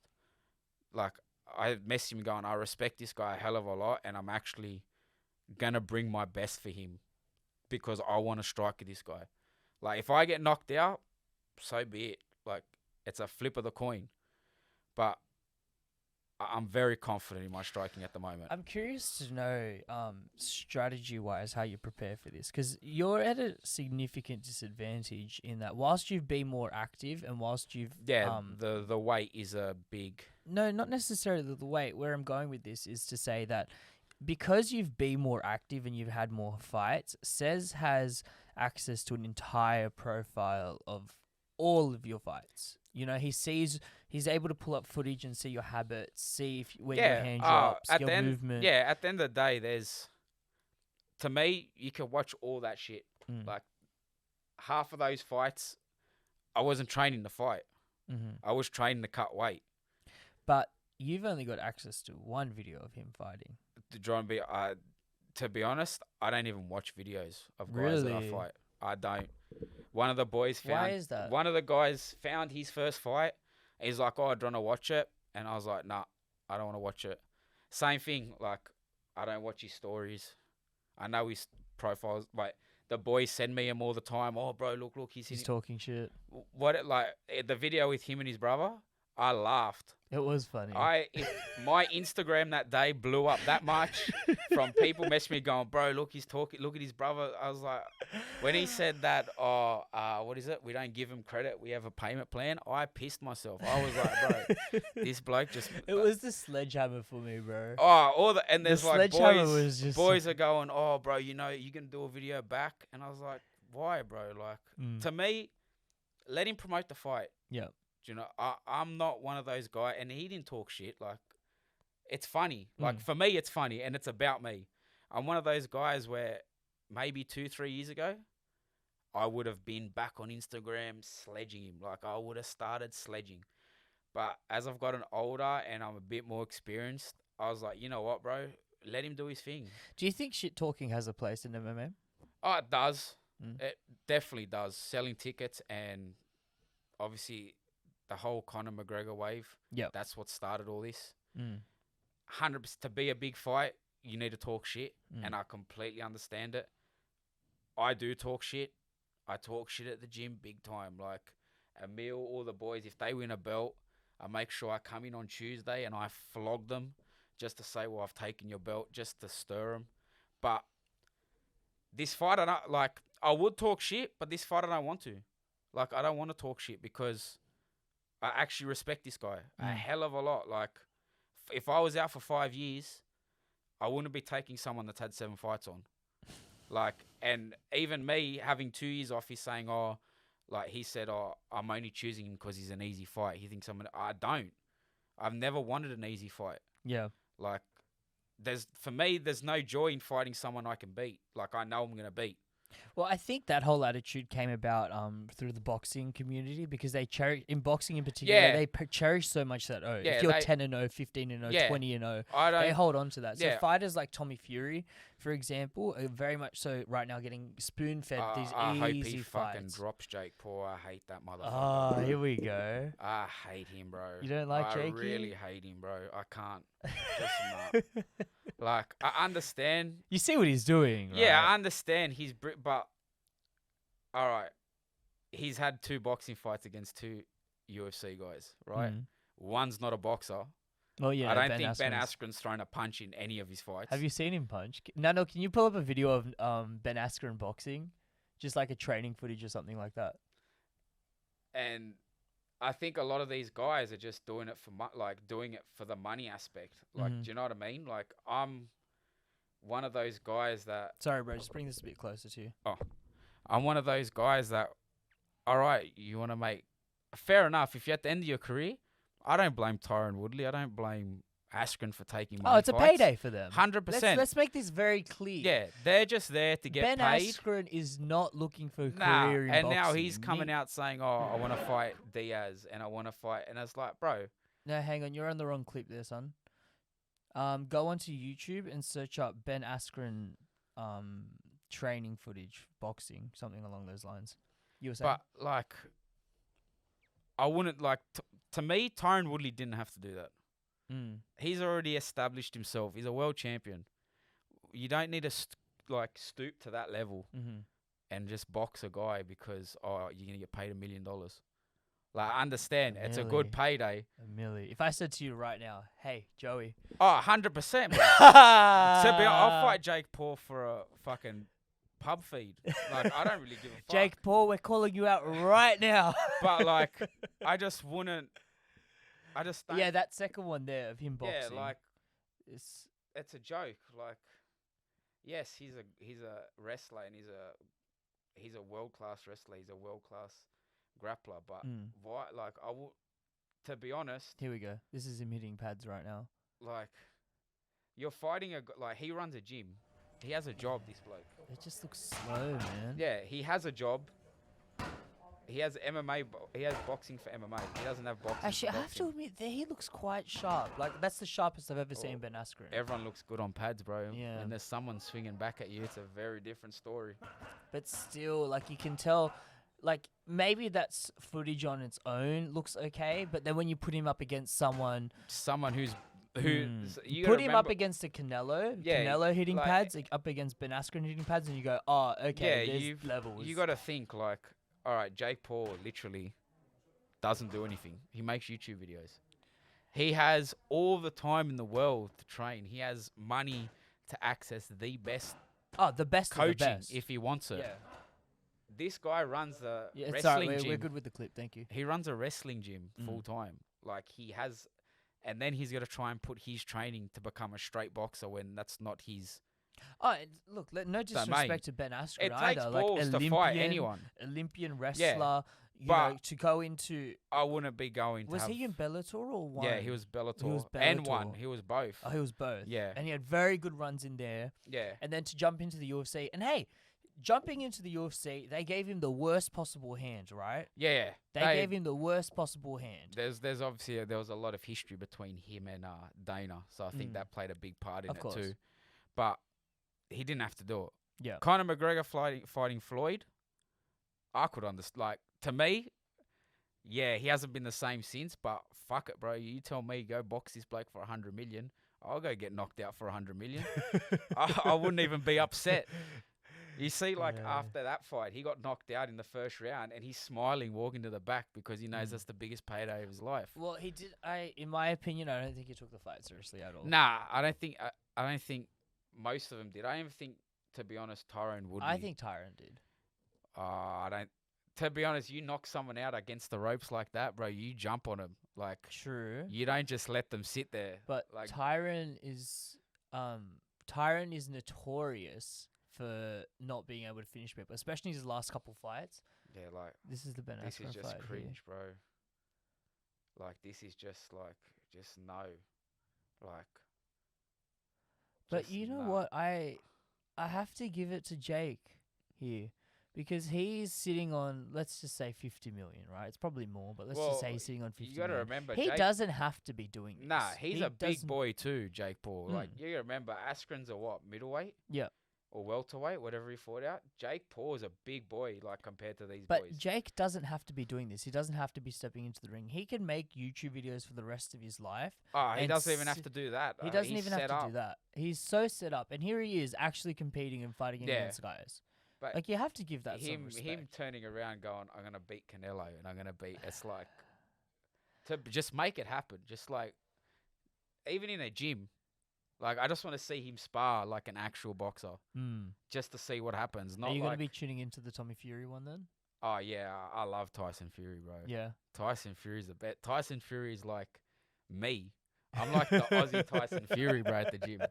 like, I messaged him going, I respect this guy a hell of a lot, and I'm actually going to bring my best for him because I want to strike this guy. Like, if I get knocked out, so be it. Like, it's a flip of the coin. But I'm very confident in my striking at the moment. I'm curious to know, strategy-wise, how you prepare for this, because you're at a significant disadvantage in that whilst you've been more active and whilst you've the weight is a big. No, not necessarily the weight. Where I'm going with this is to say that because you've been more active and you've had more fights, Sez has access to an entire profile of all of your fights. You know, he's able to pull up footage and see your habits, see if when your hand drops, your movement. Yeah, at the end of the day, to me, you can watch all that shit. Like, half of those fights, I wasn't training to fight. I was training to cut weight. But you've only got access to one video of him fighting. To be honest, I don't even watch videos of guys that I fight. I don't. One of the boys found. Why is that? One of the guys found his first fight. He's like, "Oh, do you want to watch it?" And I was like, "Nah, I don't want to watch it." Same thing. Like, I don't watch his stories. I know his profiles. Like, the boys send me him all the time. Oh, bro, look, he's talking shit. The video with him and his brother? I laughed. It was funny. My Instagram that day blew up that much from people messaging me going, bro, look, he's talking. Look at his brother. I was like, when he said that, what is it? We don't give him credit. We have a payment plan. I pissed myself. I was like, bro, this bloke just. It was the sledgehammer for me, bro. And there's like boys are going, oh, bro, you know, you can do a video back, and I was like, why, bro? Like, to me, let him promote the fight. Yeah. You know, I'm not one of those guys, and he didn't talk shit. Like, it's funny. Like, for me, it's funny, and it's about me. I'm one of those guys where maybe 2-3 years ago, I would have been back on Instagram sledging him. Like, I would have started sledging. But as I've gotten older and I'm a bit more experienced, I was like, you know what, bro? Let him do his thing. Do you think shit talking has a place in MMA? Oh, it does. It definitely does. Selling tickets and obviously the whole Conor McGregor wave. Yeah, that's what started all this. 100% to be a big fight, you need to talk shit, and I completely understand it. I do talk shit. I talk shit at the gym big time. Like, Emil, all the boys, if they win a belt, I make sure I come in on Tuesday and I flog them just to say, well, I've taken your belt, just to stir them. But this fight, I would talk shit, but this fight I don't want to. Like, I don't want to talk shit because I actually respect this guy a hell of a lot. Like, if I was out for 5 years, I wouldn't be taking someone that's had 7 fights on. Like, and even me having 2 years off, he's saying, he said, I'm only choosing him because he's an easy fight. He thinks I don't. I've never wanted an easy fight. Yeah. Like, for me, there's no joy in fighting someone I can beat. Like, I know I'm going to beat. Well, I think that whole attitude came about through the boxing community because they cherish, in boxing in particular, they cherish so much that, if you're 10-0, 15-0, 20-0, they hold on to that. So fighters like Tommy Fury, for example, are very much so right now getting spoon-fed these I hope easy he fights. fucking drops Jake Paul. I hate that motherfucker. Oh, here we go. I hate him, bro. You don't like Jake? I really hate him, bro. I can't. Just not. Like, I understand. You see what he's doing, right? Yeah, I understand. But, all right. He's had 2 boxing fights against 2 UFC guys, right? One's not a boxer. Oh, yeah. I don't think Ben Askren's thrown a punch in any of his fights. Have you seen him punch? No, can you pull up a video of Ben Askren boxing? Just like a training footage or something like that. And I think a lot of these guys are just doing it doing it for the money aspect. Like, do you know what I mean? Like, I'm one of those guys that... Sorry, bro. Just bring this a bit closer to you. Oh. I'm one of those guys that, all right, you want to make... Fair enough. If you're at the end of your career, I don't blame Tyron Woodley. I don't blame Askren for taking money Oh, it's a fights. payday for them. 100%. Let's make this very clear. Yeah, they're just there to get Ben paid. Askren is not looking for a Nah, career in and boxing. now he's coming out saying, "Oh, I want to fight Diaz, and I want to fight," and it's like, bro, No, hang on. You're on the wrong clip there, son. Go onto YouTube and search up Ben Askren training footage, boxing, something along those lines. You were saying? but like, I wouldn't like. To me, Tyron Woodley didn't have to do that. He's already established himself. He's a world champion. You don't need to stoop to that level and just box a guy because you're gonna get paid $1 million. Like, I understand it's a good payday. $1 million. If I said to you right now, hey Joey, 100%. To be honest, I'll fight Jake Paul for a fucking pub feed. Like, I don't really give a fuck. Jake Paul, we're calling you out right now. But like, I just wouldn't. I just don't. Yeah, that second one there of him boxing. Yeah, like, it's it's a joke. Like, yes, he's a wrestler and he's a world class wrestler. He's a world class grappler. But why? Like, to be honest. Here we go. This is him hitting pads right now. Like, you're fighting like, he runs a gym. He has a job. This bloke. It just looks slow, man. Yeah, he has a job. He has MMA. He has boxing for MMA. He doesn't have boxing. Actually, for I have to boxing. admit, he looks quite sharp. Like, that's the sharpest I've ever seen Ben Askren. Everyone looks good on pads, bro. Yeah. And there's someone swinging back at you. It's a very different story. But still, like, you can tell, like, maybe that's footage on its own looks okay, but then when you put him up against someone who's you put gotta him up remember- against a Canelo, Yeah, Canelo hitting like- pads, like, up against Ben Askren hitting pads, and you go, oh, okay, Yeah, there's levels. you got to think, like, all right, Jake Paul literally doesn't do anything. He makes YouTube videos. He has all the time in the world to train. He has money to access the best the best coaching of the best. if he wants it. Yeah. This guy runs the It's all right, wrestling gym. we're good with the clip, thank you. He runs a wrestling gym full time. Like, he has, and then he's got to try and put his training to become a straight boxer when that's not his. Oh, look, no disrespect to Ben Askren It either. takes Like, balls to fight anyone. Olympian wrestler, you but know, to go into. I wouldn't be going to Was have, he in Bellator or one? Yeah, he was Bellator. He was And Bellator. one. He was both. Oh, he was both. Yeah. And he had very good runs in there. Yeah. And then to jump into the UFC. And hey, jumping into the UFC, they gave him the worst possible hand, right? Yeah. They gave him the worst possible hand. There's obviously there was a lot of history between him and Dana, so I think that played a big part in Of it course. too. But he didn't have to do it. Yeah. Conor McGregor fighting Floyd, I could understand. Like, to me, yeah, he hasn't been the same since. But fuck it, bro. You tell me, go box this bloke for $100 million. I'll go get knocked out for $100 million. I wouldn't even be upset. You see, like, after that fight, he got knocked out in the first round, and he's smiling, walking to the back because he knows that's the biggest payday of his life. Well, he did. In my opinion, I don't think he took the fight seriously at all. Nah, I don't think most of them did. I don't even think, to be honest, Tyrone Woodley. I think Tyron did. I don't. To be honest, you knock someone out against the ropes like that, bro. You jump on them. Like, True. you don't just let them sit there. But like, Tyron is notorious for not being able to finish people, especially his last couple fights. yeah, like, This is the Ben this Askren is just fight cringe, bro. Like, this is just like, just no, like. But just you know no. what? I have to give it to Jake here because he's sitting on, let's just say 50 million, right? It's probably more, but let's just say he's sitting on 50 You got to million. remember, He Jake, doesn't have to be doing this. Nah, he's He a big doesn't- boy too, Jake Paul. Like, Mm. you got to remember, Askren's a what, middleweight? Yeah. Or welterweight, whatever he fought out. Jake Paul is a big boy, like, compared to these But boys. Jake doesn't have to be doing this. He doesn't have to be stepping into the ring. He can make YouTube videos for the rest of his life. He and doesn't even have s- to do that. He doesn't he's even have set to up. do that. He's so set up. And here he is actually competing and fighting Yeah. against guys. But Like, you have to give that some him respect. turning around going, I'm going to beat Canelo and I'm going to beat, it's like, to just make it happen. Just like, even in a gym, like, I just want to see him spar like an actual boxer just to see what happens. Not Are you like, going to be tuning into the Tommy Fury one then? oh yeah, I love Tyson Fury, bro. Yeah. Tyson Fury's the best. Tyson Fury's like me. I'm like the Aussie Tyson Fury, bro, at the gym.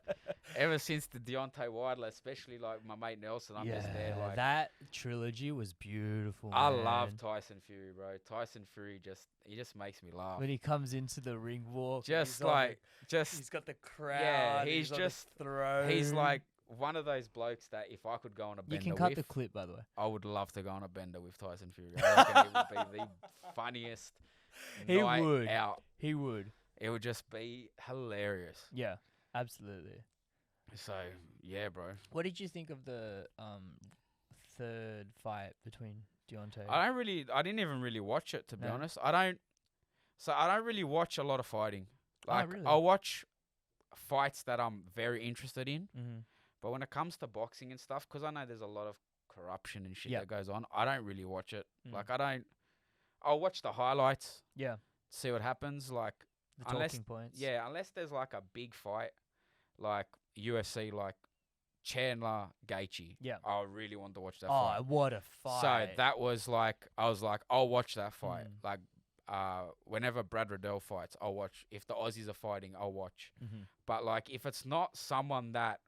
Ever since the Deontay Wilder, especially like my mate Nelson, I'm just there like. That trilogy was beautiful. I man. love Tyson Fury, bro. Tyson Fury he just makes me laugh. When he comes into the ring walk, Just he's on like he's got the crowd. yeah, he's on his he's throne. like one of those blokes that if I could go on a bender You can cut the with, clip, by the way. I would love to go on a bender with Tyson Fury. I reckon it would be the funniest night would. out. He would. It would just be hilarious. Yeah, absolutely. So yeah, bro. What did you think of the third fight between Deontay? I didn't even really watch it, to be honest. I don't really watch a lot of fighting. Like really? I'll watch fights that I'm very interested in. Mm-hmm. But when it comes to boxing and stuff, because I know there's a lot of corruption and shit Yep. that goes on, I don't really watch it. Mm. Like I'll watch the highlights, Yeah, see what happens. Like the unless talking points. yeah, unless there's like a big fight, like UFC, like Chandler Gaethje. Yeah. I really want to watch that Oh, fight. what a fight! So that was like, I was like, I'll watch that fight. Mm. Like, whenever Brad Riddell fights, I'll watch. If the Aussies are fighting, I'll watch. Mm-hmm. But like, if it's not someone that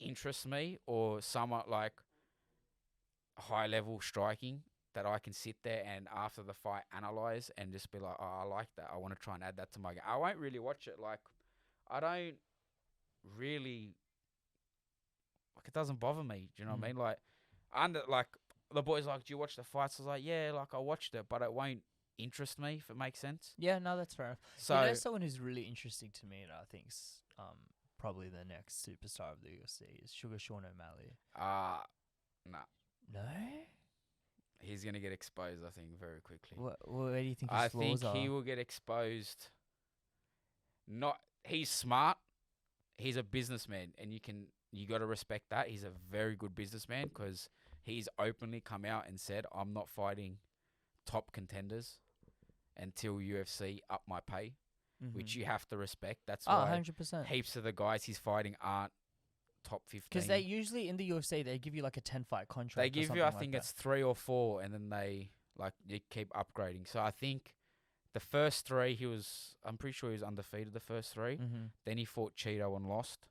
interests me or someone like high level striking that I can sit there and after the fight analyze and just be like, oh, I like that. I want to try and add that to my game. I won't really watch it. Like, I don't really. Like, it doesn't bother me. Do you know what I mean? Like, the boys like, do you watch the fights? I was like, yeah, like I watched it, but it won't interest me, if it makes sense. Yeah, no, that's fair enough. So Someone who's really interesting to me that I think's probably the next superstar of the UFC is Sugar Sean O'Malley. nah, No? he's gonna get exposed, I think, very quickly. Where do you think his I flaws think are? he will get exposed. He's smart. He's a businessman, and you got to respect that. He's a very good businessman because he's openly come out and said, I'm not fighting top contenders until UFC up my pay, which you have to respect. That's why 100%. heaps of the guys he's fighting aren't top 15. Because they usually, in the UFC, they give you like a 10-fight contract. They give you, I like think that. it's 3 or 4, and then you keep upgrading. So I think the first 3, I'm pretty sure he was undefeated the first 3. Mm-hmm. Then he fought Cheeto and lost.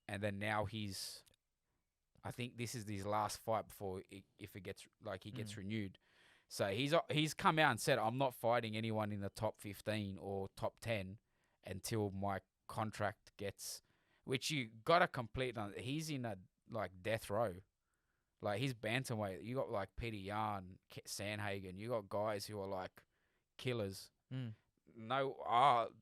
And then now I think this is his last fight before if it gets, like, he gets renewed. So he's come out and said, I'm not fighting anyone in the top 15 or top 10 until my contract gets, which you got to complete. He's in a, like, death row. Like, he's bantamweight. You got, like, Peter Yan, Sandhagen. You got guys who are, like, killers. No,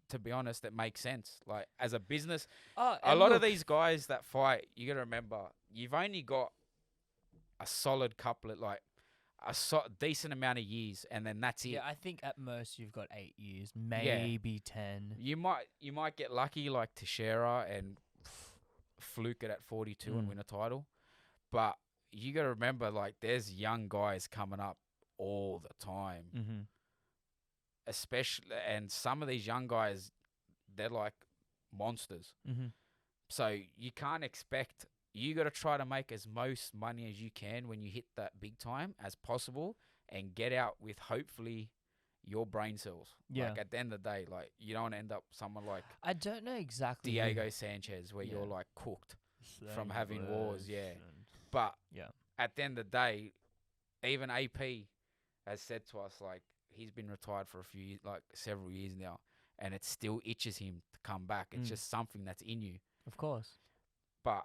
to be honest, it makes sense. Like, as a business, a lot of these guys that fight, you got to remember, you've only got a solid couple, like, decent amount of years, and then that's it. Yeah, I think at most you've got 8 years, maybe 10. You might get lucky, like Teixeira, and fluke it at 42 and win a title. But you got to remember, like, there's young guys coming up all the time. Mm-hmm. Especially, and some of these young guys, they're like monsters. Mm-hmm. So you can't expect. You got to try to make as most money as you can when you hit that big time as possible, and get out with hopefully your brain cells. Yeah. Like, at the end of the day, like, you don't want to end up someone like I don't know exactly. Diego Sanchez, where you're like cooked from having wars. Yeah. But at the end of the day, even AP has said to us, like, he's been retired for several years now, and it still itches him to come back. It's just something that's in you. Of course. But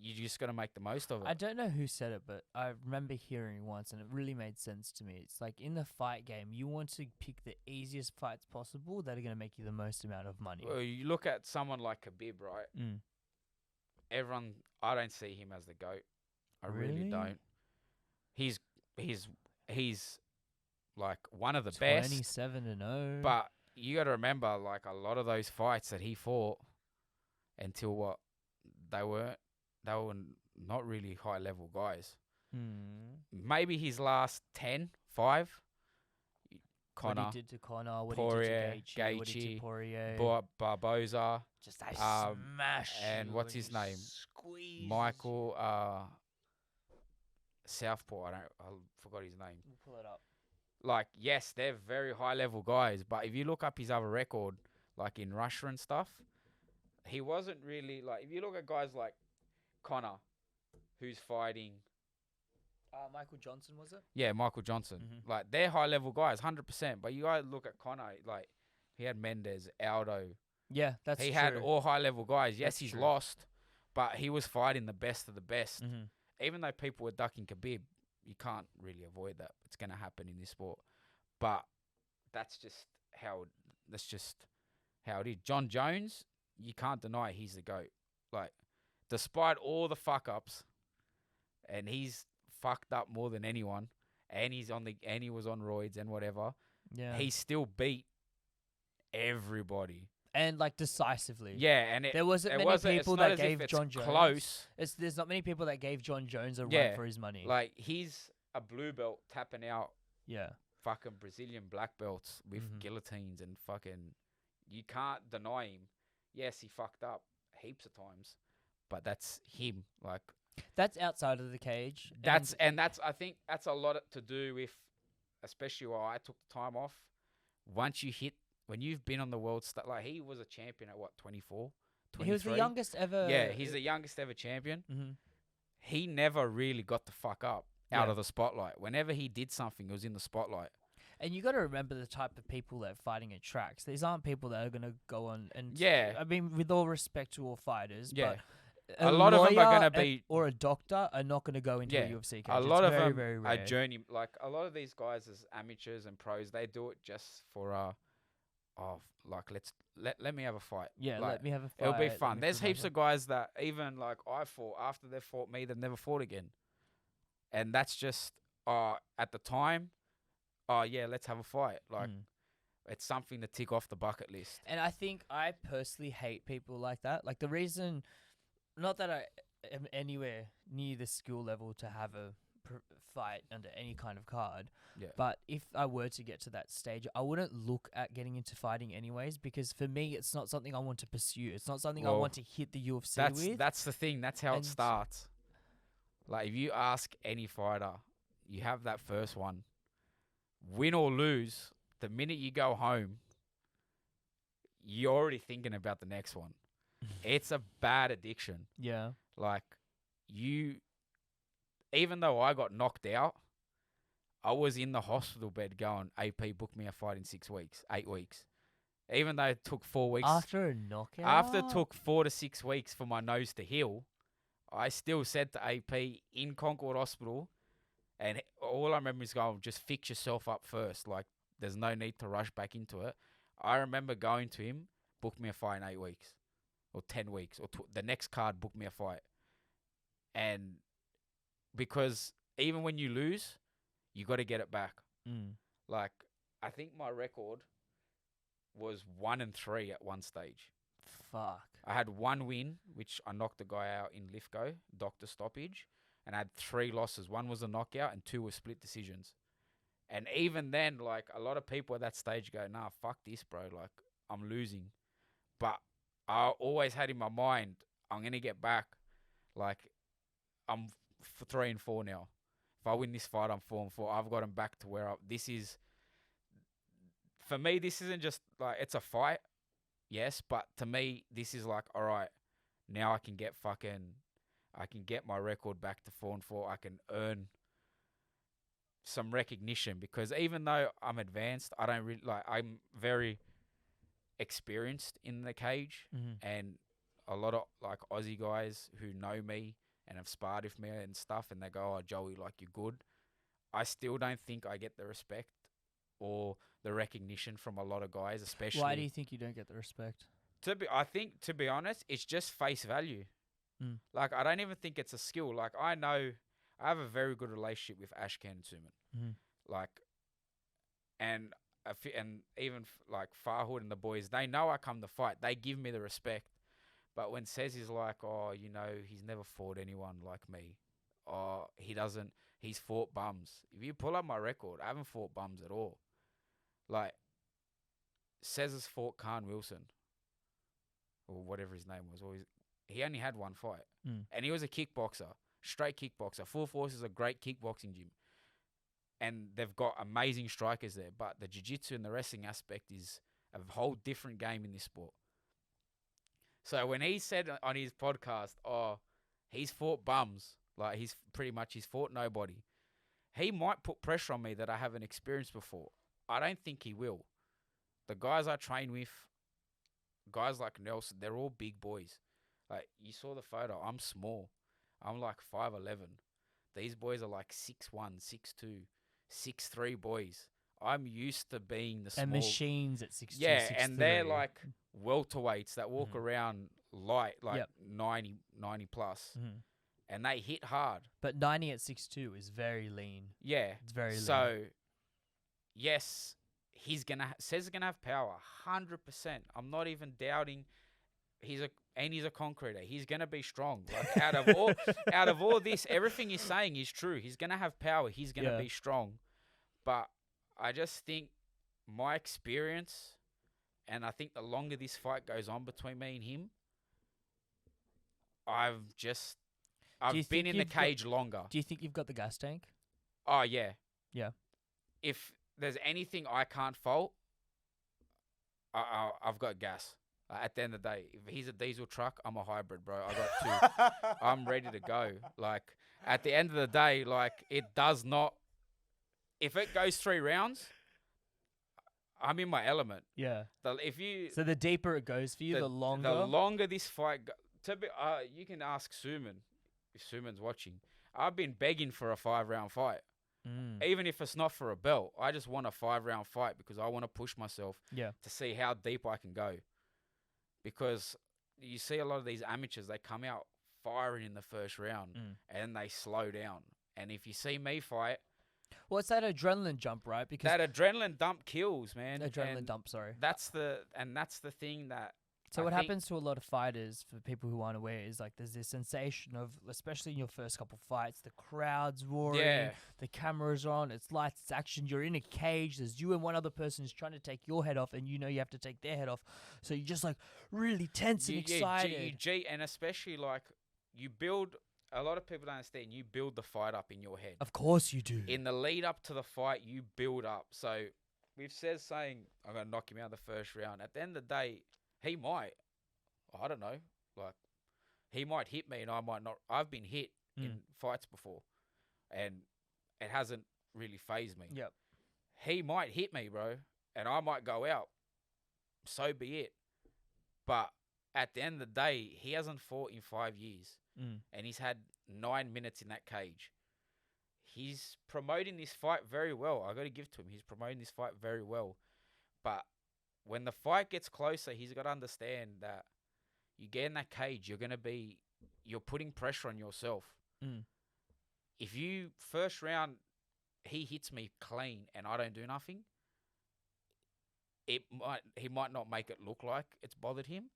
you just got to make the most of it. I don't know who said it, but I remember hearing once, and it really made sense to me. It's like, in the fight game, you want to pick the easiest fights possible that are going to make you the most amount of money. Well, you look at someone like Khabib, right? I don't see him as the GOAT. I really don't. He's like one of the best. 27-0. But you got to remember, like, a lot of those fights that he fought until they were not really high level guys. Maybe his last 10, 5. Connor, what he did to Connor, what Poirier, he did to Gaethje, what he did to Poirier. Barboza. Just a smash. And what's his name? Squeeze. Michael Southpaw. I forgot his name. We'll pull it up. like, yes, they're very high-level guys, but if you look up his other record, like in Russia and stuff, he wasn't really, like, if you look at guys like Connor, who's fighting... Michael Johnson, was it? Yeah, Michael Johnson. Like, they're high-level guys, 100%, but you gotta look at Connor, like, he had Mendez, Aldo. Yeah, that's He true. had all high-level guys. Yes, That's he's true. lost, but he was fighting the best of the best. Mm-hmm. Even though people were ducking Khabib, you can't really avoid that. It's going to happen in this sport. But that's just how it is. John Jones, you can't deny he's the GOAT. Like, despite all the fuck-ups, and he's fucked up more than anyone, and he was on roids and whatever, Yeah. he still beat everybody. And like decisively. Yeah, and there wasn't many people that gave John Jones close. There's not many people that gave John Jones a Yeah, run for his money. Like, he's a blue belt tapping out yeah. fucking Brazilian black belts with guillotines and fucking... You can't deny him. Yes, he fucked up heaps of times, but that's him. Like, That's outside of the cage. I think that's a lot to do with, especially why I took the time off. When you've been on the world stage, like, he was a champion at what, 24, 23? He was the youngest ever. Yeah, he's the youngest ever champion. Mm-hmm. He never really got the fuck up out of the spotlight. Whenever he did something, it was in the spotlight. And you got to remember the type of people that are fighting at tracks. These aren't people that are going to go on and... Yeah. I mean, with all respect to all fighters, Yeah. but A lot of them are going to be... or a doctor are not going to go into a UFC cage. A lot it's of very, them very are rare. journey... Like, a lot of these guys as amateurs and pros, they do it just for... like, let me have a fight. Yeah, like, let me have a fight. It'll be fun. There's heaps of guys that even, like, I fought, after they fought me, they've never fought again. And that's just, at the time, yeah, let's have a fight. Like, it's something to tick off the bucket list. And I think I personally hate people like that. Like, the reason, not that I am anywhere near the skill level to have a fight under any kind of card, but if I were to get to that stage, I wouldn't look at getting into fighting anyways, because for me, it's not something I want to pursue. It's not something I want to hit the UFC with. That's the thing. That's how it starts. Like, if you ask any fighter, you have that first one, win or lose, the minute you go home, you're already thinking about the next one. It's a bad addiction. Yeah. Like, even though I got knocked out, I was in the hospital bed going, AP, book me a fight in 6 weeks, 8 weeks. Even though it took 4 weeks. After a knockout? After it took 4 to 6 weeks for my nose to heal, I still said to AP in Concord Hospital, and all I remember is going, just fix yourself up first. Like, there's no need to rush back into it. I remember going to him, book me a fight in 8 weeks or 10 weeks or the next card, book me a fight. And because even when you lose, you got to get it back. Like, I think my record was 1-3 at one stage. Fuck. I had one win, which I knocked the guy out in Lithgow, doctor stoppage, and I had 3 losses. 1 was a knockout and 2 were split decisions. And even then, like, a lot of people at that stage go, nah, fuck this, bro. Like, I'm losing. But I always had in my mind, I'm going to get back. Like, I'm 3-4 now. If I win this fight, I'm 4-4. I've got him back to where this is... For me, this isn't just, like, it's a fight. Yes, but to me, this is like, all right, now I can get my record back to 4-4. I can earn some recognition, because even though I'm advanced, I don't really, like, I'm very experienced in the cage, and a lot of, like, Aussie guys who know me and have sparred with me and stuff, and they go, oh, Joey, like, you're good. I still don't think I get the respect or the recognition from a lot of guys, especially... Why do you think you don't get the respect? I think, to be honest, it's just face value. Like, I don't even think it's a skill. Like, I know... I have a very good relationship with Ashkan and Suman. Like... And even, like, Farhood and the boys, they know I come to fight. They give me the respect. But when Sez is like, oh, you know, he's never fought anyone like me. Oh, he's fought bums. If you pull up my record, I haven't fought bums at all. Like, Sez has fought Khan Wilson, or whatever his name was. He only had one fight. And he was a kickboxer, straight kickboxer. Full Force is a great kickboxing gym. and they've got amazing strikers there. But the jiu-jitsu and the wrestling aspect is a whole different game in this sport. So when he said on his podcast, oh, he's fought bums, like he's fought nobody, he might put pressure on me that I haven't experienced before. I don't think he will. The guys I train with, guys like Nelson, they're all big boys. Like, you saw the photo, I'm small. I'm like 5'11". These boys are like 6'1", 6'2", 6'3" boys. I'm used to being the small... And machines at 6'2", Yeah, 6'3". and they're like welterweights that walk around light, like Yep. 90 plus. And they hit hard. But 90 at 6'2" is very lean. Yeah. It's very lean. So, yes, Sez is gonna have power, 100%. I'm not even doubting. He's a concreter. He's gonna be strong. Like, out of all this, everything he's saying is true. He's gonna have power. He's gonna be strong. But I just think my experience, and I think the longer this fight goes on between me and him, I've been in the cage longer. Do you think you've got the gas tank? Oh, yeah. Yeah. If there's anything I can't fault, I've got gas. At the end of the day, if he's a diesel truck, I'm a hybrid, bro. I got two. I'm ready to go. Like, at the end of the day, like, it does not... If it goes 3 rounds, I'm in my element. Yeah. So the deeper it goes for you, the longer... The longer this fight... you can ask Suman, if Suman's watching. I've been begging for a 5-round fight. Even if it's not for a belt. I just want a 5-round fight because I want to push myself to see how deep I can go. Because you see a lot of these amateurs, they come out firing in the first round and they slow down. And if you see me fight... Well, it's that adrenaline jump, right? Because that adrenaline dump kills, man. Adrenaline dump, sorry. That's the thing that... So what happens to a lot of fighters, for people who aren't aware, is like there's this sensation of, especially in your first couple fights, the crowd's roaring, the camera's on, it's lights, it's action, you're in a cage, there's you and one other person who's trying to take your head off, and you know you have to take their head off. So you're just like really tense and excited. And especially like you build... A lot of people don't understand. You build the fight up in your head. Of course you do. In the lead up to the fight, you build up. So we've Sez saying, I'm going to knock him out the first round. At the end of the day, he might. I don't know. Like, he might hit me and I might not. I've been hit in fights before. And it hasn't really fazed me. Yep. He might hit me, bro. And I might go out. So be it. But at the end of the day, he hasn't fought in 5 years. And he's had 9 minutes in that cage. He's promoting this fight very well. I got to give to him. He's promoting this fight very well. But when the fight gets closer, he's got to understand that you get in that cage, you're putting pressure on yourself. If you first round, he hits me clean and I don't do nothing, he might not make it look like it's bothered him.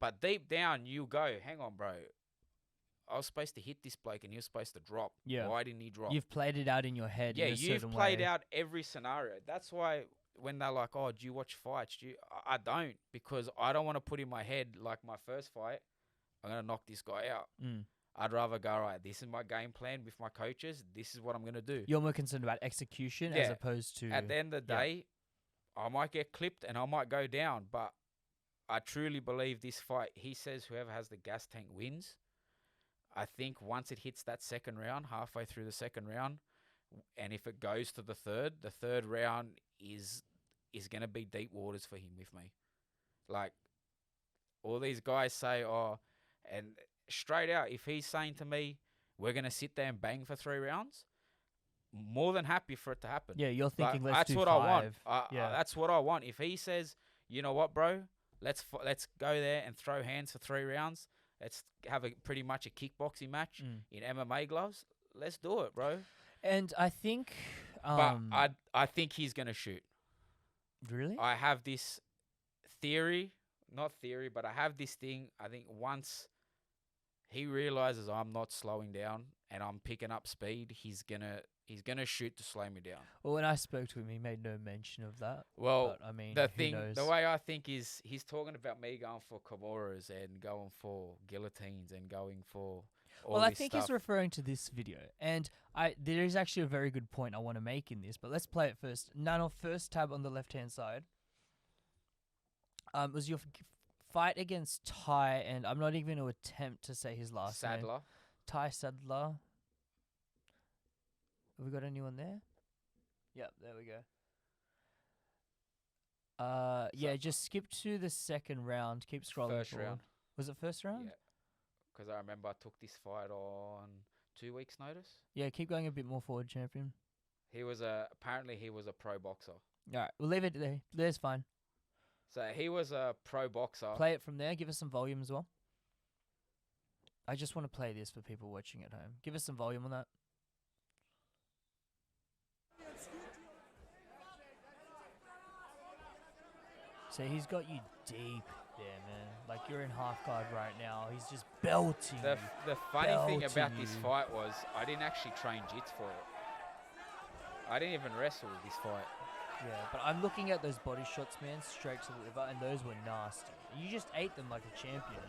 But deep down, you go, hang on, bro. I was supposed to hit this bloke and he was supposed to drop. Yeah. Why didn't he drop? You've played it out in your head. Yeah, in a you've certain played way. out every scenario. That's why when they're like, oh, do you watch fights? I don't, because I don't want to put in my head, like my first fight, I'm going to knock this guy out. I'd rather go, all right, this is my game plan with my coaches. This is what I'm going to do. You're more concerned about execution as opposed to... At the end of the day, I might get clipped and I might go down, but I truly believe this fight, he says whoever has the gas tank wins. I think once it hits that second round, halfway through the second round, and if it goes to the third round is going to be deep waters for him with me. Like, all these guys say, oh, and straight out, if he's saying to me, we're going to sit there and bang for 3 rounds, more than happy for it to happen. Yeah, you're thinking, like, let's do 5. I want. That's what I want. If he says, you know what, bro, let's go there and throw hands for 3 rounds. Let's have pretty much a kickboxing match in MMA gloves. Let's do it, bro. And I think... but I think he's going to shoot. Really? I have this theory. Not theory, but I have this thing. I think once he realizes I'm not slowing down and I'm picking up speed, he's gonna shoot to slow me down. Well, when I spoke to him, he made no mention of that. Well, but, I mean, the way I think is he's talking about me going for kimuras and going for guillotines and going for all Well, I this think stuff. he's referring to this video, and there is actually a very good point I want to make in this, but let's play it first. Nano, first tab on the left-hand side. Was your fight against Ty, and I'm not even going to attempt to say his last name. Sadler. Ty Sadler. Have we got anyone there? Yep, there we go. Yeah, just skip to the second round. Keep scrolling First forward. round. Was it first round? Yeah. Because I remember I took this fight on 2 weeks' notice. Yeah, keep going a bit more forward, champion. Apparently he was a pro boxer. All right, we'll leave it there. There's fine. So he was a pro boxer. Play it from there. Give us some volume as well. I just want to play this for people watching at home. Give us some volume on that. So he's got you deep there, man. Like you're in half guard right now. He's just belting you. The funny thing Belting about this you. fight was I didn't actually train jits for it. I didn't even wrestle this fight. Yeah, but I'm looking at those body shots, man, straight to the liver, and those were nasty. You just ate them like a champion.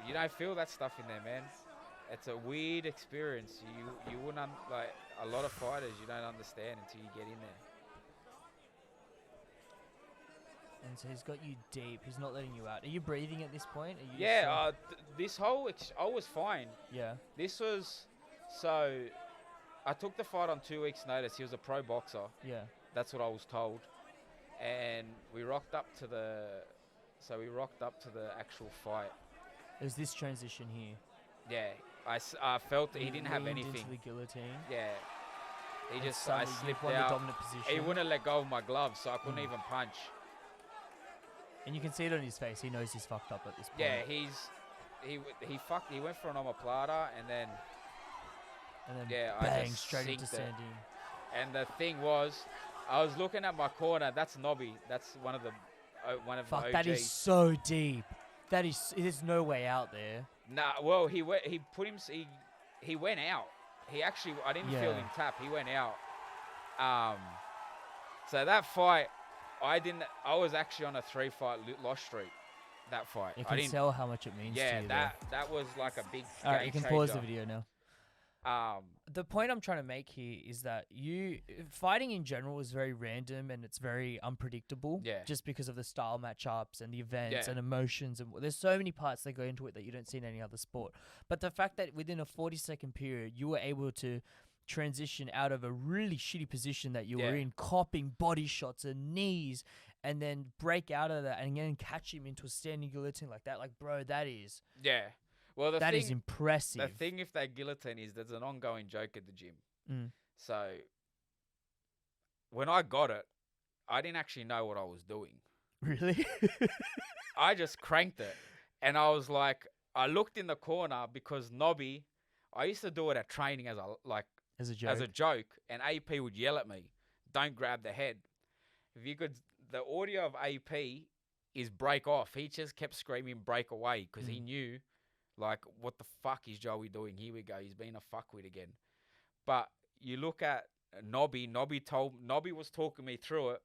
You don't feel that stuff in there, man. It's a weird experience. You wouldn't like a lot of fighters. You don't understand until you get in there. And so he's got you deep. He's not letting you out. Are you breathing at this point? Are you Yeah. This whole I was fine. yeah. This was so. I took the fight on 2 weeks' notice. He was a pro boxer. Yeah. That's what I was told. And we rocked up to the actual fight. There's this transition here. Yeah, I felt that he didn't have leaned anything. into the guillotine. Yeah, he And just I suddenly you've slipped won the out. dominant position. He wouldn't let go of my gloves, so I couldn't even punch. And you can see it on his face. He knows he's fucked up at this point. Yeah, he went for an omoplata and then yeah, I bang, just straight into sinked it. standing. And the thing was, I was looking at my corner. That's Nobby. That's one of the Fuck, OGs. that is so deep. There's no way out there. Nah, well, he went out. He actually, I didn't feel him tap. He went out. So that fight, I was actually on a 3-fight loss streak. That fight. You can tell how much it means to you. that was like a big All right, you game can pause the changer. video now. The point I'm trying to make here is that fighting in general is very random and it's very unpredictable. Yeah. Just because of the style matchups and the events Yeah. and emotions, and there's so many parts that go into it that you don't see in any other sport. But the fact that within a 40-second period you were able to transition out of a really shitty position that you were in, copping body shots and knees, and then break out of that and then catch him into a standing guillotine like that, like, bro, that is Yeah. Well, that is impressive. The thing if they guillotine is there's an ongoing joke at the gym. Mm. So when I got it, I didn't actually know what I was doing. Really? I just cranked it. And I was like, I looked in the corner because Nobby, I used to do it at training as a joke, and AP would yell at me, "Don't grab the head." If you could, the audio of AP is break off. He just kept screaming break away because he knew, like, what the fuck is Joey doing? Here we go. He's being a fuckwit again. But you look at Nobby. Nobby was talking me through it,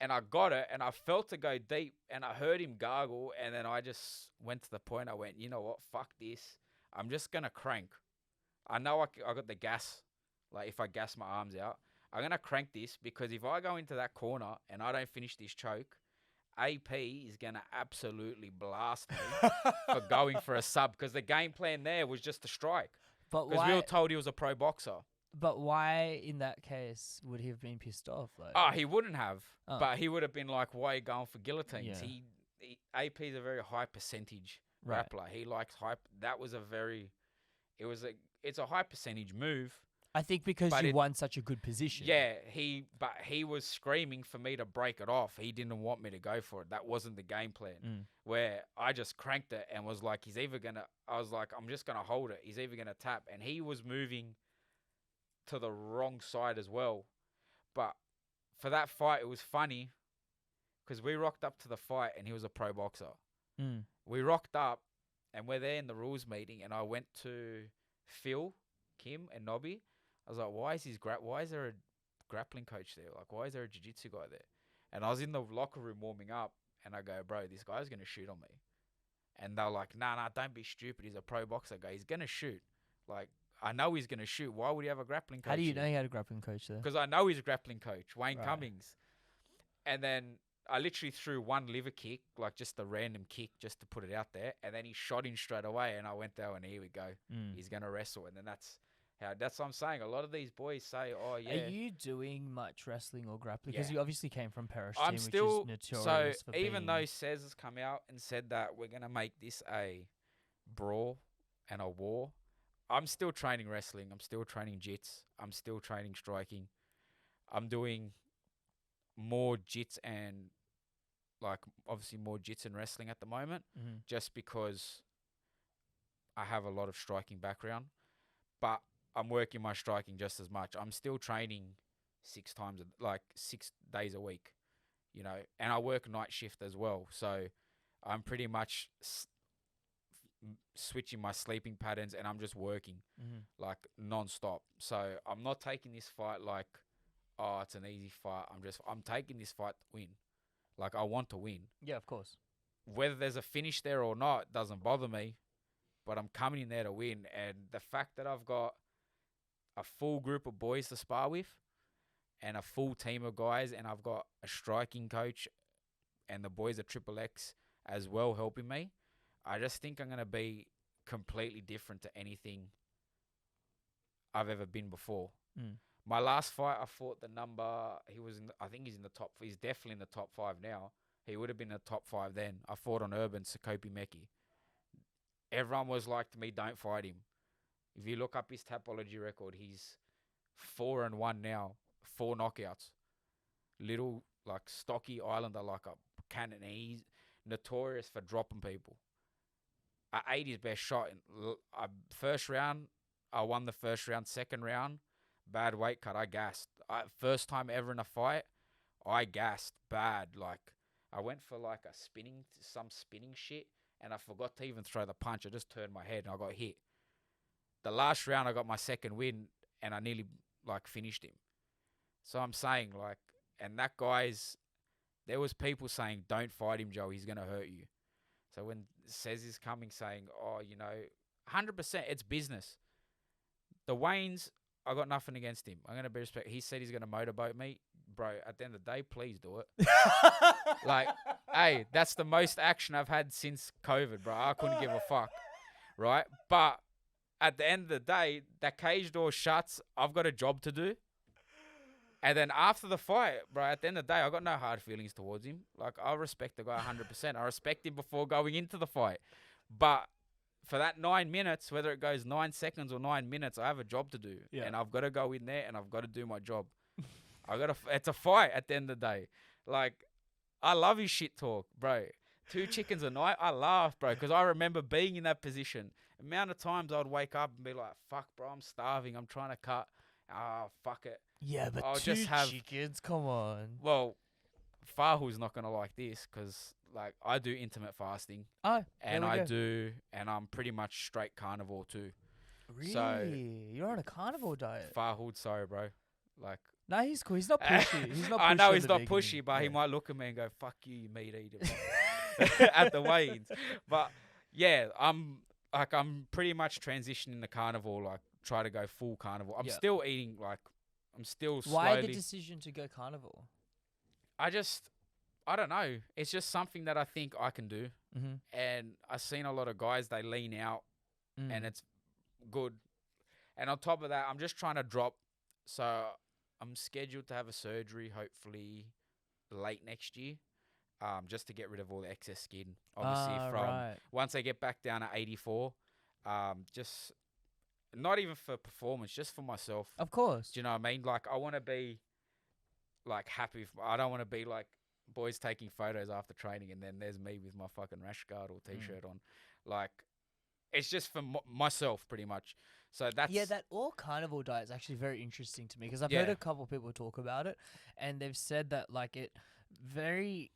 and I got it, and I felt it go deep, and I heard him gargle, and then I just went to the point. I went, you know what? Fuck this. I'm just gonna crank. I know I got the gas. Like, if I gas my arms out, I'm gonna crank this because if I go into that corner and I don't finish this choke, AP is going to absolutely blast me for going for a sub because the game plan there was just to strike. Because we were told he was a pro boxer. But why, in that case, would he have been pissed off? Like, He wouldn't have. But he would have been like, why are you going for guillotines? Yeah. AP is a very high percentage grappler. He likes high. That was it's a high percentage move. I think because you won such a good position. Yeah, he was screaming for me to break it off. He didn't want me to go for it. That wasn't the game plan. Where I just cranked it and was like, I was like, I'm just gonna hold it. He's either gonna tap, and he was moving to the wrong side as well. But for that fight, it was funny because we rocked up to the fight, and he was a pro boxer. We rocked up, and we're there in the rules meeting, and I went to Phil, Kim, and Nobby. I was like, why is there a grappling coach there? Like, why is there a jiu-jitsu guy there? And I was in the locker room warming up, and I go, bro, this guy's going to shoot on me. And they're like, nah, don't be stupid. He's a pro boxer. I go, he's going to shoot. Like, I know he's going to shoot. Why would he have a grappling coach? How do you know he had a grappling coach there? Because I know he's a grappling coach, Wayne Right. Cummings. And then I literally threw one liver kick, like just a random kick just to put it out there. And then he shot in straight away. And I went there and here we go. He's going to wrestle. And then that's what I'm saying. A lot of these boys say, oh, yeah. Are you doing much wrestling or grappling? Because Yeah. you obviously came from Perosh I'm team, still, which is so notorious for even being... though Sez has come out and said that we're going to make this a brawl and a war, I'm still training wrestling. I'm still training jits. I'm still training striking. I'm doing more jits and like obviously more jits and wrestling at the moment, just because I have a lot of striking background, but I'm working my striking just as much. I'm still training 6 days a week, you know, and I work night shift as well. So I'm pretty much switching my sleeping patterns and I'm just working like non-stop. So I'm not taking this fight like, oh, it's an easy fight. I'm taking this fight to win. Like, I want to win. Yeah, of course. Whether there's a finish there or not doesn't bother me, but I'm coming in there to win. And the fact that I've got a full group of boys to spar with and a full team of guys, and I've got a striking coach and the boys at Triple X as well helping me, I just think I'm going to be completely different to anything I've ever been before. My last fight, I fought the number. I think he's in the top. He's definitely in the top 5 now. He would have been in the top 5 then. I fought on Urban Sakopi Meki. Everyone was like to me, don't fight him. If you look up his Tapology record, he's 4-1 now, 4 knockouts. Little like stocky Islander, like a cannon. He's notorious for dropping people. I ate his best shot in first round. I won the first round. Second round, bad weight cut. I gassed. First time ever in a fight, I gassed bad. Like, I went for like some spinning shit, and I forgot to even throw the punch. I just turned my head and I got hit. The last round, I got my second win, and I nearly like finished him. So I'm saying like, and that there was people saying, don't fight him, Joe. He's gonna hurt you. So when Sez is coming saying, oh, you know, 100%, it's business. The Waynes, I got nothing against him. I'm going to be respectful. He said he's going to motorboat me. Bro, at the end of the day, please do it. Like, hey, that's the most action I've had since COVID, bro. I couldn't give a fuck, right? But at the end of the day, that cage door shuts. I've got a job to do. And then after the fight, bro, at the end of the day, I got no hard feelings towards him. Like, I respect the guy 100%. I respect him before going into the fight. But for that 9 minutes, whether it goes 9 seconds or 9 minutes, I have a job to do. Yeah. And I've got to go in there and I've got to do my job. It's a fight at the end of the day. Like, I love his shit talk, bro. 2 chickens a night, I laugh, bro, because I remember being in that position. The amount of times I'd wake up and be like, fuck, bro, I'm starving. I'm trying to cut. Oh, fuck it. Yeah, but I'll 2 just have chickens, come on. Well, Fahu's not going to like this because, like, I do intermittent fasting. Oh, and I'm pretty much straight carnivore too. Really? So, you're on a carnivore diet? Fahud, sorry, bro. Like, no, he's cool. He's not pushy. He's not pushy. I know he's not vegan. pushy, but he might look at me and go, fuck you, you meat eater. At the weigh-ins. But, yeah, I'm pretty much transitioning to carnivore, like, try to go full carnivore. I'm still eating, like, I'm still slowly... Why the decision to go carnivore? I don't know. It's just something that I think I can do. Mm-hmm. And I've seen a lot of guys, they lean out and it's good. And on top of that, I'm just trying to drop. So I'm scheduled to have a surgery, hopefully late next year, just to get rid of all the excess skin. Obviously, once I get back down to 84, just not even for performance, just for myself. Of course. Do you know what I mean? Like, I want to be like happy. I don't want to be like boys taking photos after training and then there's me with my fucking rash guard or t-shirt on. Like, it's just for myself pretty much. So that's... Yeah, that all carnivore diet is actually very interesting to me because I've heard a couple of people talk about it and they've said that like it very...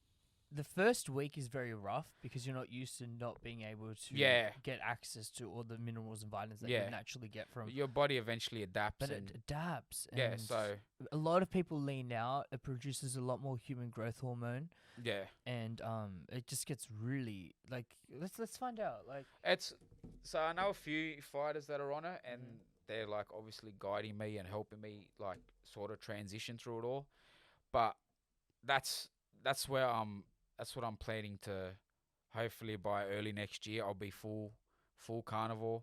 the first week is very rough because you're not used to not being able to get access to all the minerals and vitamins that you naturally get from. Your body eventually adapts. But it adapts. Yeah, and so a lot of people lean out. It produces a lot more human growth hormone. Yeah. And it just gets really like let's find out. Like so I know a few fighters that are on it, and they're like obviously guiding me and helping me like sort of transition through it all. But that's what I'm planning to. Hopefully by early next year, I'll be full carnivore.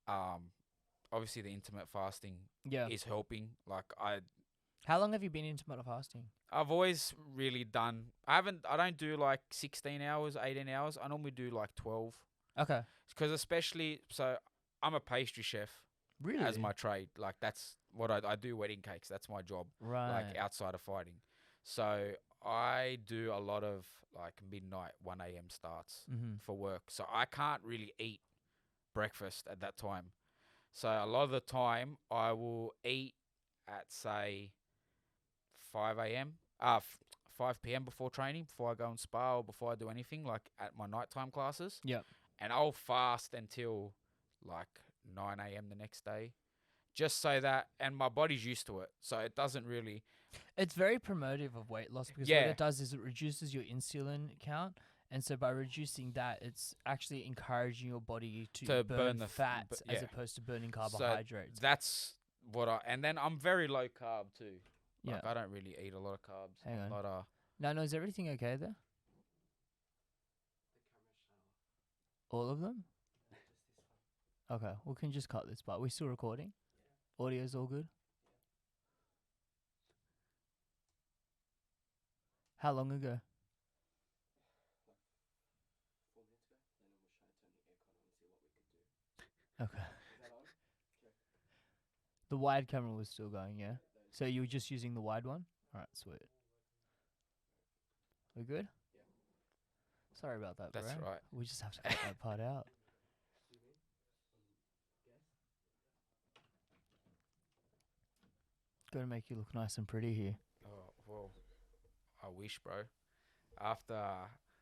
Obviously the intermittent fasting is helping. How long have you been intermittent fasting? I've always really done. I don't do like 16 hours, 18 hours. I normally do like 12. Okay. Because I'm a pastry chef. Really? As my trade. Like that's what I do, wedding cakes. That's my job. Right. Like outside of fighting. So I do a lot of like midnight, 1 a.m. starts for work. So I can't really eat breakfast at that time. So a lot of the time I will eat at say 5 a.m. 5 p.m. before training, before I go and spar or before I do anything, like at my nighttime classes. Yeah. And I'll fast until like 9 a.m. the next day. Just so that, and my body's used to it, so it doesn't really. It's very promotive of weight loss because what it does is it reduces your insulin count, and so by reducing that, it's actually encouraging your body to burn the fats as opposed to burning carbohydrates. So that's what and then I'm very low carb too. Like Yeah. I don't really eat a lot of carbs. Hang on. But No, is everything okay there? All of them? Okay, we can just cut this part. We're still recording? Audio's all good? How long ago? Okay. The wide camera was still going, yeah? So you were just using the wide one? Alright, sweet. We good? Yeah. Sorry about that, bro. That's right. We just have to cut that part out. Gotta make you look nice and pretty here. Oh, well, I wish, bro. After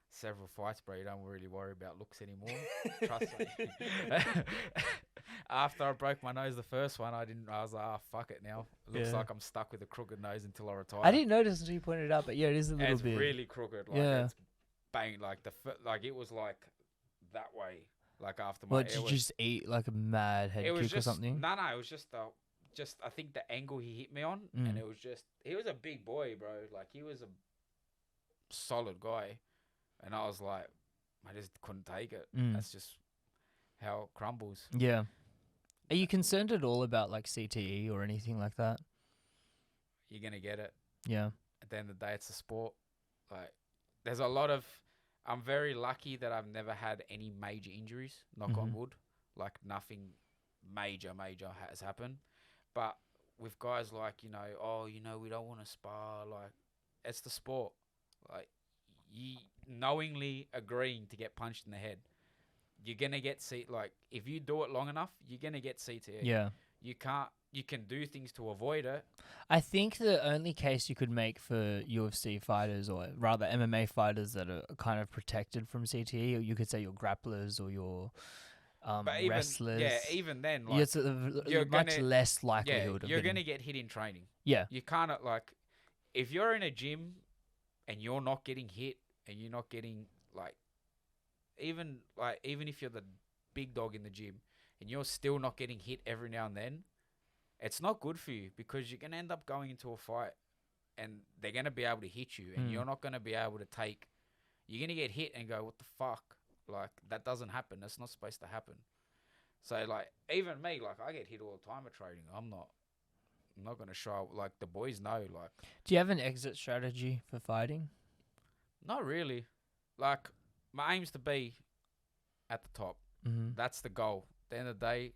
several fights, bro, you don't really worry about looks anymore. Trust me. After I broke my nose the first one, I was like, fuck it now. It looks like I'm stuck with a crooked nose until I retire. I didn't notice until you pointed it out, but yeah, it is a little it's bit. It's really crooked. Like, it's bang, like it was like that way. Like after my. What, did you just eat like a mad head kick or something? No, it was just I think the angle he hit me on, and it was just, he was a big boy, bro. Like he was a solid guy, and I was like, I just couldn't take it. That's just how it crumbles. Yeah. Are you concerned at all about like CTE or anything like that? You're gonna get it. Yeah. At the end of the day, it's a sport. Like, there's a lot of. I'm very lucky that I've never had any major injuries. Knock on wood. Like nothing major has happened. But with guys like, we don't want to spar. Like, it's the sport. Like, you knowingly agreeing to get punched in the head, you're gonna get like, if you do it long enough, you're gonna get CTE. Yeah. You can do things to avoid it. I think the only case you could make for UFC fighters, or rather MMA fighters that are kind of protected from CTE, or you could say your grapplers or your wrestlers. Yeah, even then, like, it's a much less likelihood of you're going to get hit in training. Yeah. You can't, like, if you're in a gym and you're not getting hit and you're not getting, even if you're the big dog in the gym and you're still not getting hit every now and then, it's not good for you, because you're going to end up going into a fight and they're going to be able to hit you, and you're not going to be able to take, you're going to get hit and go, what the fuck? Like, that doesn't happen. That's not supposed to happen. So, like, even me, like, I get hit all the time at training. I'm not going to show, like, the boys know, like. Do you have an exit strategy for fighting? Not really. Like, my aim's to be at the top. That's the goal. At the end of the day,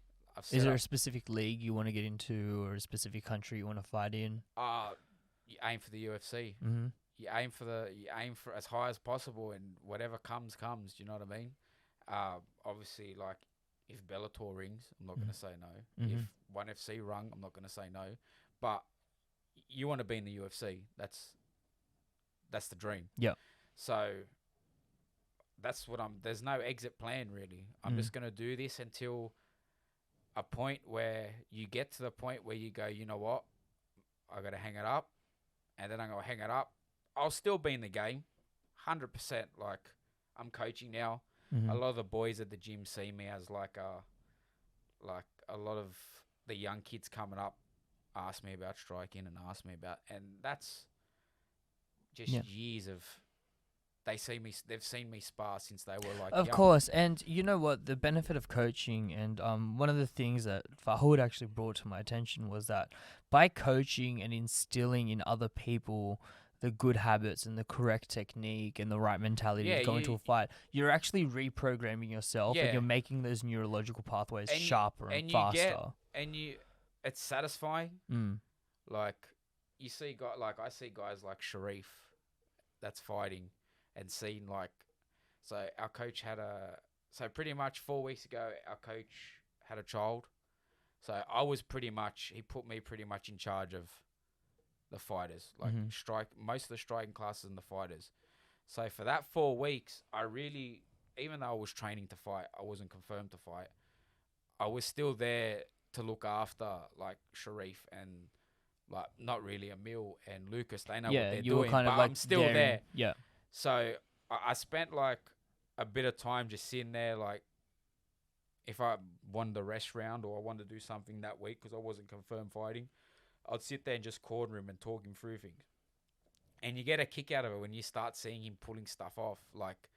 is there a specific league you want to get into, or a specific country you want to fight in? You aim for the UFC. You aim for as high as possible, and whatever comes. Do you know what I mean? Obviously, like, if Bellator rings, I'm not going to say no. If 1FC rung, I'm not going to say no. But you want to be in the UFC. That's the dream. Yeah. So that's what there's no exit plan really. I'm just going to do this until a point where you get to the point where you go, you know what, I got to hang it up, and then I'm going to hang it up. I'll still be in the game, 100%. Like, I'm coaching now. A lot of the boys at the gym see me as like a lot of the young kids coming up ask me about striking and and that's just years of, they've seen me spar since they were like Of young. course, and you know what? The benefit of coaching, and one of the things that Fahud actually brought to my attention was that by coaching and instilling in other people the good habits and the correct technique and the right mentality to go into a fight, you're actually reprogramming yourself, and you're making those neurological pathways sharper and faster. It's satisfying. Like, you see, I see guys like Sharif that's fighting. And seen so our coach so pretty much 4 weeks ago, our coach had a child. So he put me pretty much in charge of the fighters, like most of the striking classes and the fighters. So for that 4 weeks, even though I was training to fight, I wasn't confirmed to fight. I was still there to look after like Sharif and like not really Emil and Lucas. They know what they're doing, but I'm still there. Yeah. So I spent like a bit of time just sitting there, like if I wanted the rest round or I wanted to do something that week because I wasn't confirmed fighting, I'd sit there and just corner him and talk him through things. And you get a kick out of it when you start seeing him pulling stuff off. Like,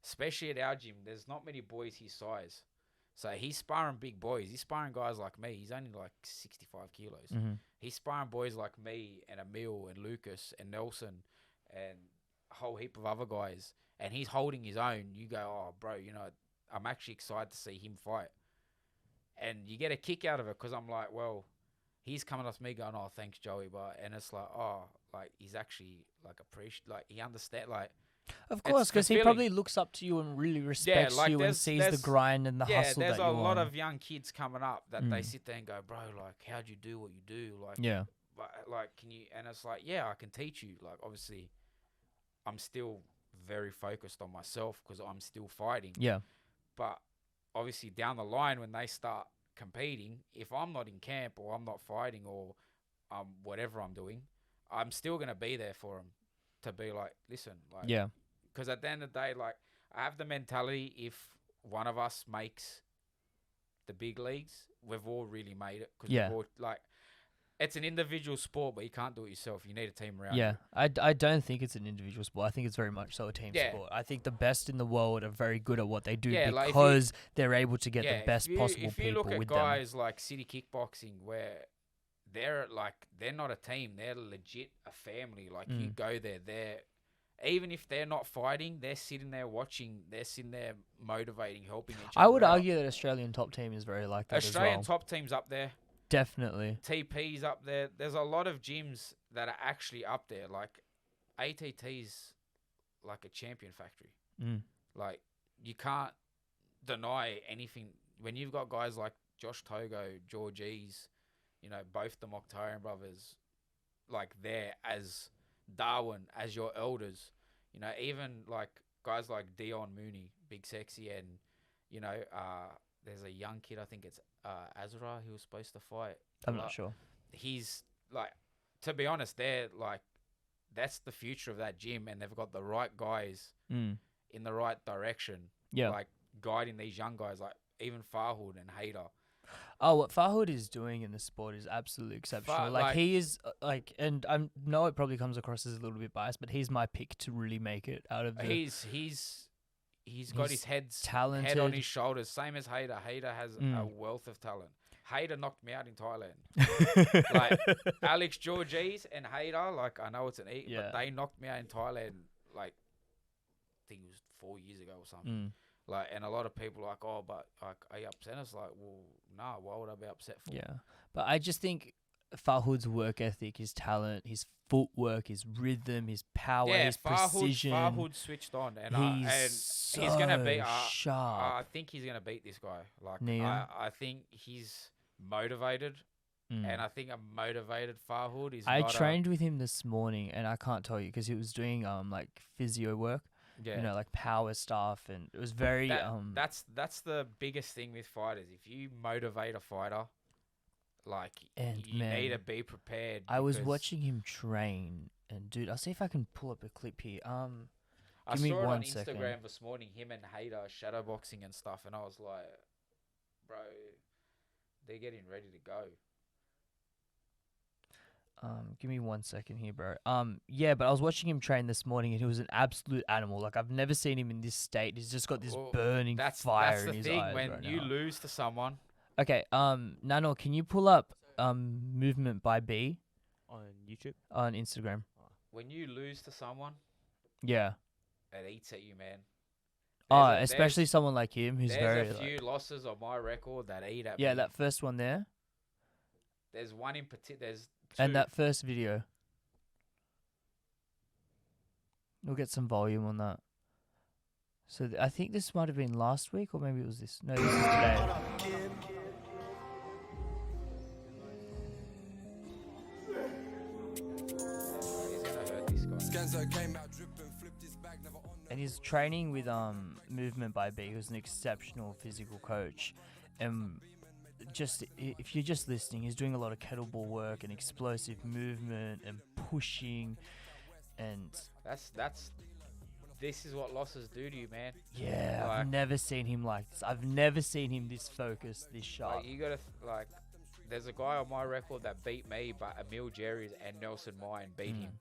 especially at our gym, there's not many boys his size. So he's sparring big boys. He's sparring guys like me. He's only like 65 kilos. He's sparring boys like me and Emil and Lucas and Nelson and a whole heap of other guys, and he's holding his own. You go, oh, bro, I'm actually excited to see him fight. And you get a kick out of it because I'm like, well, he's coming up to me going, oh, thanks, Joey. And it's like, oh, like, he's actually, like, he understands, like. Of course, because he probably looks up to you and really respects you and sees the grind and the hustle that you're on. Yeah, there's a lot of young kids coming up that they sit there and go, bro, like, how'd you do what you do? Like, like, can you, and it's like, yeah, I can teach you. Like, obviously, I'm still very focused on myself because I'm still fighting. Yeah. But obviously down the line when they start competing, if I'm not in camp or I'm not fighting or whatever I'm doing, I'm still going to be there for them to be like, listen. Like, yeah. Because at the end of the day, like, I have the mentality if one of us makes the big leagues, we've all really made it. Cause we've all, like, it's an individual sport, but you can't do it yourself. You need a team around you. I don't think it's an individual sport. I think it's very much so a team sport. I think the best in the world are very good at what they do because they're able to get the best possible people with them. If you look at guys like City Kickboxing, where they're not a team, they're legit a family. Like, you go there, even if they're not fighting, they're sitting there watching, they're sitting there motivating, helping each other. I would argue that Australian top team is very like that Australian as well. top team's up there. Definitely. TP's up there. There's a lot of gyms that are actually up there. Like, ATT's like a champion factory. Like, you can't deny anything. When you've got guys like Josh Togo, George Ease, both the Mokhtarian brothers, like, there as Darwin, as your elders, even like guys like Dion Mooney, Big Sexy, and, there's a young kid, I think it's Azra, he was supposed to fight. I'm not sure. He's like, to be honest, they're like, that's the future of that gym, and they've got the right guys in the right direction. Yeah. Like, guiding these young guys, like even Farhood and Hader. Oh, what Farhood is doing in the sport is absolutely exceptional. He is and I know it probably comes across as a little bit biased, but he's my pick to really make it out of the. He's got his head on his shoulders, same as Hader. Hader has a wealth of talent. Hader knocked me out in Thailand. Like, Alex Georgie's and Hader, like, I know it's an E, but they knocked me out in Thailand, like, I think it was 4 years ago or something. Like, and a lot of people are like, oh, but like, are you upset? It's like, well, nah, why would I be upset for? Yeah, but I just think Farhood's work ethic, his talent, his footwork, his rhythm, his power, his precision. Farhood switched on, and he's gonna be sharp. I think he's gonna beat this guy. Like, I think he's motivated. And I think a motivated Farhood is I not trained with him this morning, and I can't tell you because he was doing like physio work, yeah. you know, like power stuff, and it was very That's the biggest thing with fighters. If you motivate a fighter, like And you man, need to be prepared. I was because watching him train, and dude, I'll see if I can pull up a clip here. I give me saw it on 1 second. Instagram this morning, him and Hater shadowboxing and stuff, and I was like, bro, they're getting ready to go. Give me 1 second here, bro. Yeah, but I was watching him train this morning, and he was an absolute animal. Like I've never seen him in this state. He's just got this burning fire in his eyes. That's the thing when right you now. lose to someone. Okay, Nano, can you pull up movement by B On YouTube? on Instagram? When you lose to someone, Yeah. it eats at you, man. Especially someone like him who's very. There's a few losses on my record that eat at me. Yeah, that first one there, There's one in particular. There's two. and that first video. We'll get some volume on that. So I think this might have been last week, or maybe it was this. No, this is today. He's gonna hurt this guy. And he's training with Movement by B, who's an exceptional physical coach. And just if you're just listening, he's doing a lot of kettlebell work and explosive movement and pushing, and This is what losses do to you, man. yeah, I've Like- never seen him like this. I've never seen him this focused, this sharp. Like you gotta there's a guy on my record that beat me, but Emil Jerry's and Nelson Mine beat him.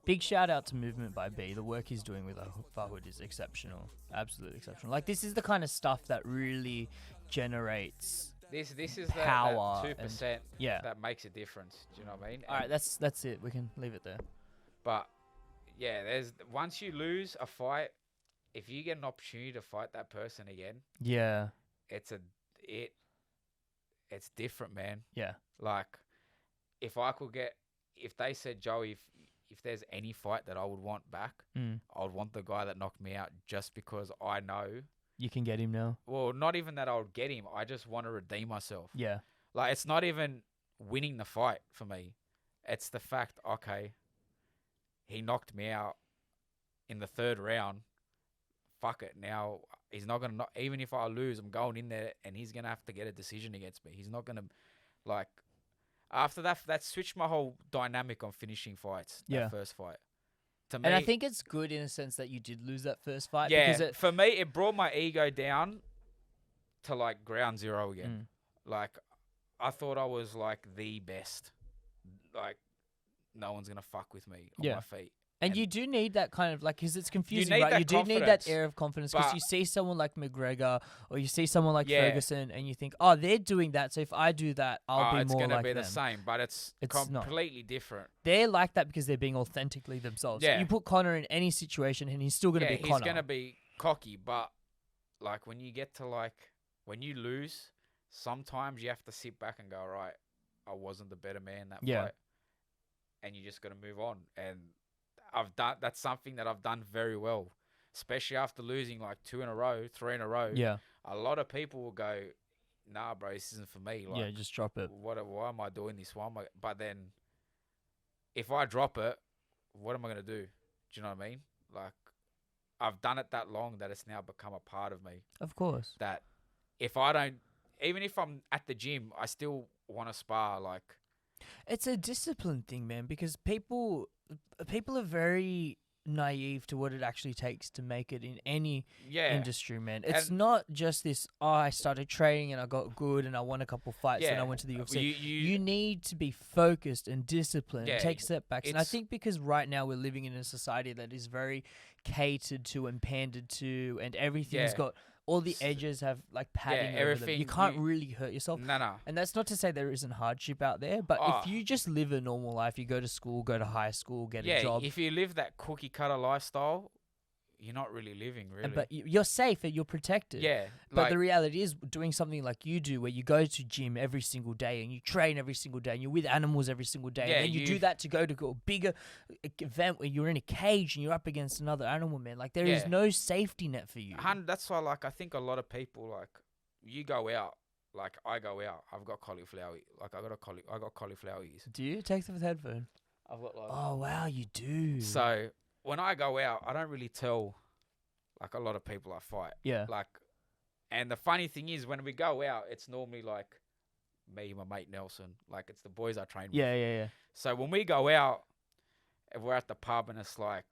Big shout out to Movement by B. The work he's doing with Farhood is exceptional, absolutely exceptional. Like this is the kind of stuff that really generates. This is Power that 2% Yeah. that makes a difference. Do you know what I mean? All right, that's it. We can leave it there. But yeah, there's once you lose a fight, if you get an opportunity to fight that person again, Yeah, it's different, man. yeah, Like if they said, Joey, if there's any fight that I would want back, I would want the guy that knocked me out just because I know. you can get him now. Well, not even that I would get him. I just want to redeem myself. Yeah, Like it's not even winning the fight for me. It's the fact, okay, he knocked me out in the third round. Fuck it. Now he's not gonna knock, even if I lose, I'm going in there and he's gonna have to get a decision against me. He's not gonna like after that switched my whole dynamic on finishing fights. That Yeah. first fight. To me, and I think it's good in a sense that you did lose that first fight. yeah, because for me it brought my ego down to like ground zero again. Like I thought I was like the best. Like no one's gonna fuck with me on Yeah. my feet. And you do need that kind of like, because it's confusing, need right? that You do need that confidence, air of confidence because but- you see someone like McGregor or you see someone like Yeah. Ferguson, and you think, oh, they're doing that, so if I do that, I'll be it's more gonna like be them. the same, but it's It's not. completely different. They're like that because they're being authentically themselves. So Yeah. you put Connor in any situation, and he's still gonna Yeah, be he's Connor. gonna be cocky, but like when you get to like when you lose, sometimes you have to sit back and go, right, I wasn't the better man that Yeah. fight, and you just gotta move on. And that's something that I've done very well, especially after losing like 2 in a row, 3 in a row. Yeah, A lot of people will go, nah, bro, this isn't for me. Like, yeah, just drop it. why am I doing this? Why am I? But then, if I drop it, what am I gonna do? Do you know what I mean? Like, I've done it that long that it's now become a part of me. Of course. That if I don't, even if I'm at the gym, I still want to spar. Like, It's a discipline thing, man, because people are very naive to what it actually takes to make it in any yeah, industry, man. It's And- not just this, I started training and I got good and I won a couple fights and I went to the UFC. You need to be focused and disciplined, Yeah, take setbacks. And I it's- think because right now we're living in a society that is very catered to and pandered to, and everything's Yeah. got, all the edges have like padding over them. everything You can't you- really hurt yourself. no. And that's not to say there isn't hardship out there, but Oh. if you just live a normal life, you go to school, go to high school, get a Yeah, job, if you live that cookie cutter lifestyle, you're not really living, really. but you're safe and you're protected. yeah, But like, the reality is, doing something like you do, where you go to gym every single day and you train every single day and you're with animals every single day, Yeah, and then you do that to go to a bigger event where you're in a cage and you're up against another animal, man. Like, there is Yeah. no safety net for you. That's why, like, I think a lot of people, like, you go out like I go out, I've got cauliflower. Like I got cauliflower ears. Do you take them with headphone? I've got like. Oh wow, you do. So when I go out, I don't really tell like a lot of people I fight. Yeah. Like, and the funny thing is when we go out, it's normally like me, my mate Nelson. Like it's the boys I train with. Yeah. So when we go out, if we're at the pub and it's like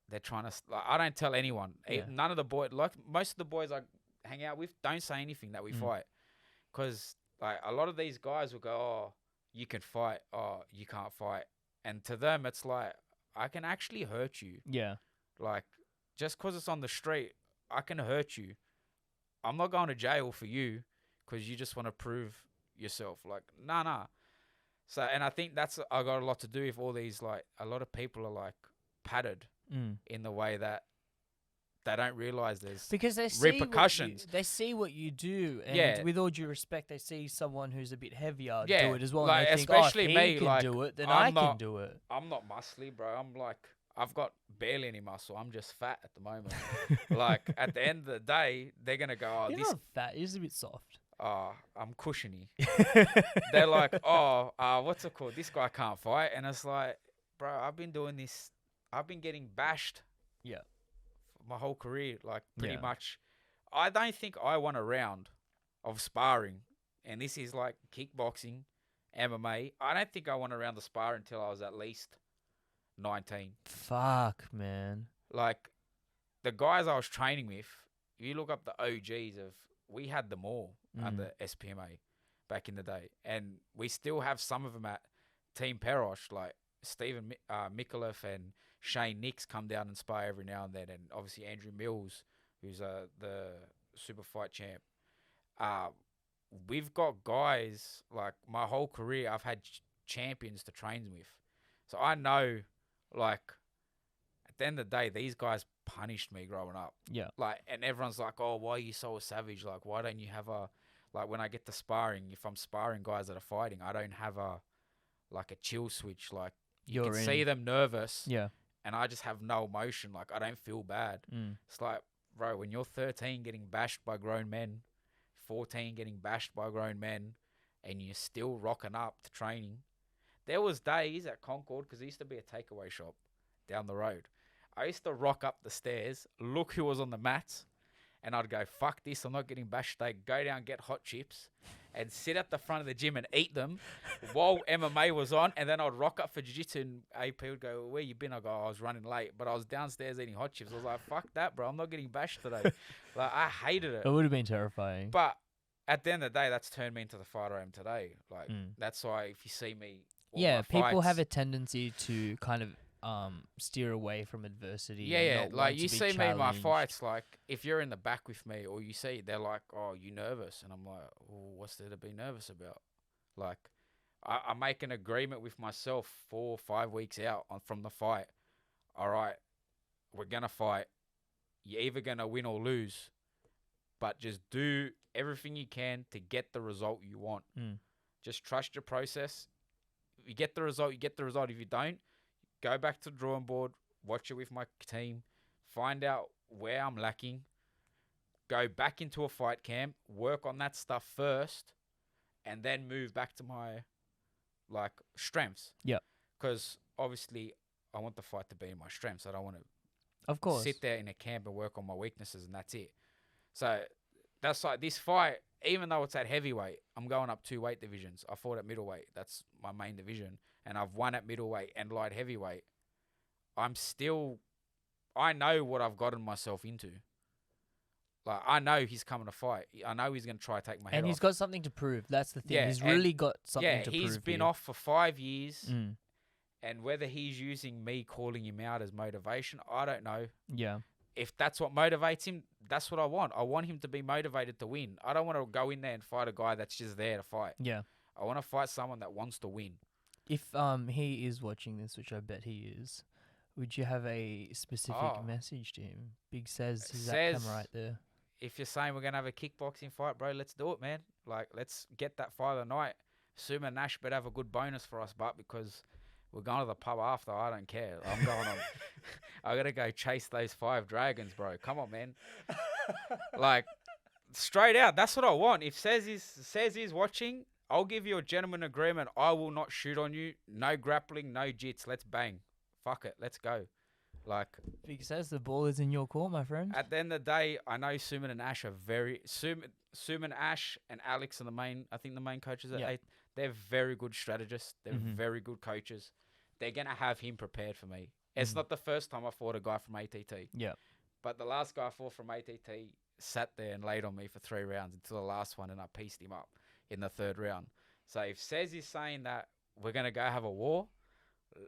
they're trying to, like, I don't tell anyone. Yeah. None of the boys, like most of the boys I hang out with, don't say anything that we fight, because like a lot of these guys will go, "Oh, you can fight. Oh, you can't fight," and to them it's like I can actually hurt you. Yeah. Like just because it's on the street, I can hurt you. I'm not going to jail for you because you just want to prove yourself. Like, nah. So, and I think that's I got a lot to do with all these, like, a lot of people are, like, padded in the way that they don't realize there's because they see repercussions. They see what you do, and with all due respect, they see someone who's a bit heavier do it as well. Like, and they think, especially if me, he can like, do it, then I'm I can do it. I'm not muscly, bro. I'm, like, I've got barely any muscle. I'm just fat at the moment. Like, at the end of the day, they're going to go, oh, You're this... not fat. You're just a bit soft. Oh, I'm cushiony. They're like, oh, what's it called? This guy can't fight. And it's like, bro, I've been doing this. I've been getting bashed. Yeah. My whole career, like pretty much. I don't think I won a round of sparring. And this is like kickboxing, MMA. I don't think I won a round of sparring until I was at least 19. Fuck, man. Like the guys I was training with, if you look up the OGs of, we had them all under SPMA back in the day. And we still have some of them at Team Perosh, like Stephen Mikulev and Shane Nix come down and spar every now and then. And obviously Andrew Mills, who's the super fight champ. We've got guys, like my whole career, I've had champions to train with. So I know, like, at the end of the day, these guys punished me growing up. Yeah. Like, and everyone's like, oh, why are you so savage? Like, why don't you have a, like, when I get to sparring, if I'm sparring guys that are fighting, I don't have a, like, a chill switch. Like, you can see them nervous. Yeah. And I just have no emotion. Like, I don't feel bad. It's like, bro, when you're 13 getting bashed by grown men, 14 getting bashed by grown men, and you're still rocking up to training. There was days at Concord, because there used to be a takeaway shop down the road. I used to rock up the stairs, look who was on the mats, and I'd go, fuck this, I'm not getting bashed today. Go down, get hot chips, and sit at the front of the gym and eat them while MMA was on. And then I'd rock up for jiu-jitsu, and AP would go, where you been? I go, I was running late, but I was downstairs eating hot chips. I was like, fuck that, bro. I'm not getting bashed today. Like, I hated it. It would have been terrifying. But at the end of the day, that's turned me into the fighter I am today. Like, that's why if you see me, people have a tendency to kind of steer away from adversity. Yeah. Like, you see me in my fights, like, if you're in the back with me or you see, they're like, oh, you nervous? And I'm like, oh, what's there to be nervous about? Like, I make an agreement with myself 4 or 5 weeks out from the fight. All right, we're going to fight. You're either going to win or lose, but just do everything you can to get the result you want. Just trust your process. If you get the result, you get the result. If you don't, go back to the drawing board, watch it with my team, find out where I'm lacking, go back into a fight camp, work on that stuff first, and then move back to my, like, strengths. Yeah. Because obviously I want the fight to be in my strengths. I don't want to of course sit there in a camp and work on my weaknesses and that's it. So that's like this fight, even though it's at heavyweight, I'm going up 2 weight divisions. I fought at middleweight. That's my main division. And I've won at middleweight and light heavyweight. I know what I've gotten myself into. Like, I know he's coming to fight. I know he's going to try to take my head off. And he's got something to prove. That's the thing. Yeah, he's really got something to prove. Yeah, he's been off for 5 years. And whether he's using me calling him out as motivation, I don't know. Yeah. If that's what motivates him, that's what I want. I want him to be motivated to win. I don't want to go in there and fight a guy that's just there to fight. Yeah. I want to fight someone that wants to win. If he is watching this, which I bet he is, would you have a specific message to him? Big Sez, he's that camera right there. If you're saying we're going to have a kickboxing fight, bro, let's do it, man. Like, let's get that fight of the night. Suma Nash better have a good bonus for us, but because we're going to the pub after, I don't care. I'm going on. I got to go chase those 5 dragons, bro. Come on, man. Like, straight out. That's what I want. If says is watching, I'll give you a gentleman agreement. I will not shoot on you. No grappling, no jits. Let's bang. Fuck it. Let's go. Like, Big Sez, the ball is in your court, my friend. at the end of the day, I know Suman and Ash are very Suman, Ash, and Alex are the main. I think the main coaches at Yep. 8. They're very good strategists. They're Mhm. very good coaches. They're gonna have him prepared for me. It's not the first time I fought a guy from ATT. Yeah. But the last guy I fought from ATT sat there and laid on me for 3 rounds until the last one, and I pieced him up in the 3rd round. So if Sez is saying that we're going to go have a war,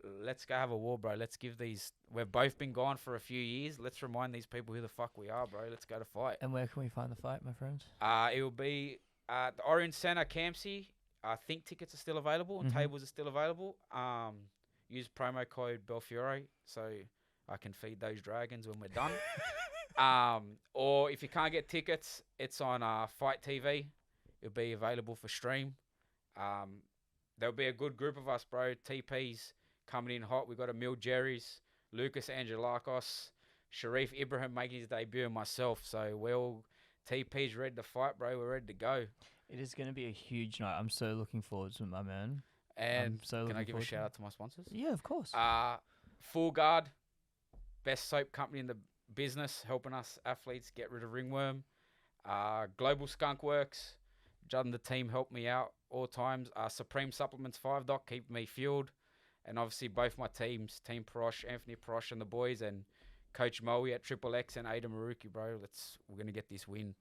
let's go have a war, bro. Let's give these... We've both been gone for a few years. Let's remind these people who the fuck we are, bro. Let's go to fight. And where can we find the fight, my friend? It will be at the Orion Center, Campsie. I think tickets are still available and tables are still available. Use promo code Belfiore so I can feed those dragons when we're done. Or if you can't get tickets, it's on Fight TV. It'll be available for stream. There'll be a good group of us, bro. TP's coming in hot. We've got Emil Jerry's, Lucas Angelakos, Sharif Ibrahim making his debut, and myself. So we're all... TP's ready to fight, bro. We're ready to go. It is going to be a huge night. I'm so looking forward to it, my man. And so can I looking give a forward to shout it. out to my sponsors? Yeah, of course. Full Guard, best soap company in the business, helping us athletes get rid of ringworm. Global Skunk Works, Judd and the team help me out all times. Supreme Supplements 5 Doc, keep me fueled. And obviously both my teams, Team Perosh, Anthony Perosh and the boys, and Coach Moe at Triple X and Ada Maruki, bro. We're going to get this win,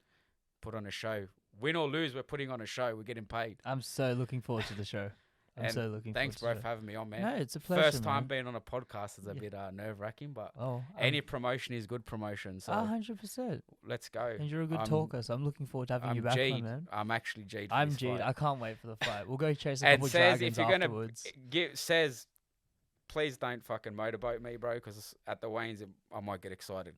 put on a show. Win or lose, we're putting on a show. We're getting paid. I'm so looking forward to the show. And so looking thanks, bro, forward to for having me on, man. No, it's a pleasure, First time man. being on a podcast is a bit nerve-wracking, but Oh, any promotion is good promotion. So 100%. let's go. And you're a good I'm- talker, so I'm looking forward to having I'm you back, my G'd. man. I'm actually G'd. I'm G'd. I can't wait for the fight. We'll go chase a And couple says dragons if you're afterwards. says, please don't fucking motorboat me, bro, because at the Waynes I might get excited.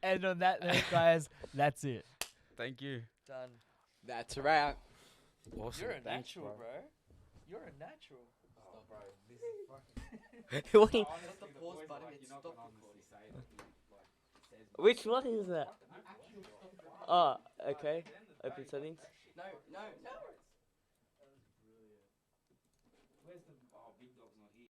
And on that note, guys, that's it. Thank you. Done. That's a wrap. Awesome. You're a Thanks, natural, bro. You're a natural. Oh, bro, this is fucking... What? Honestly, the boys are like, you're not gonna honestly say that he, says... Which one is that? Oh, okay. Open settings. No.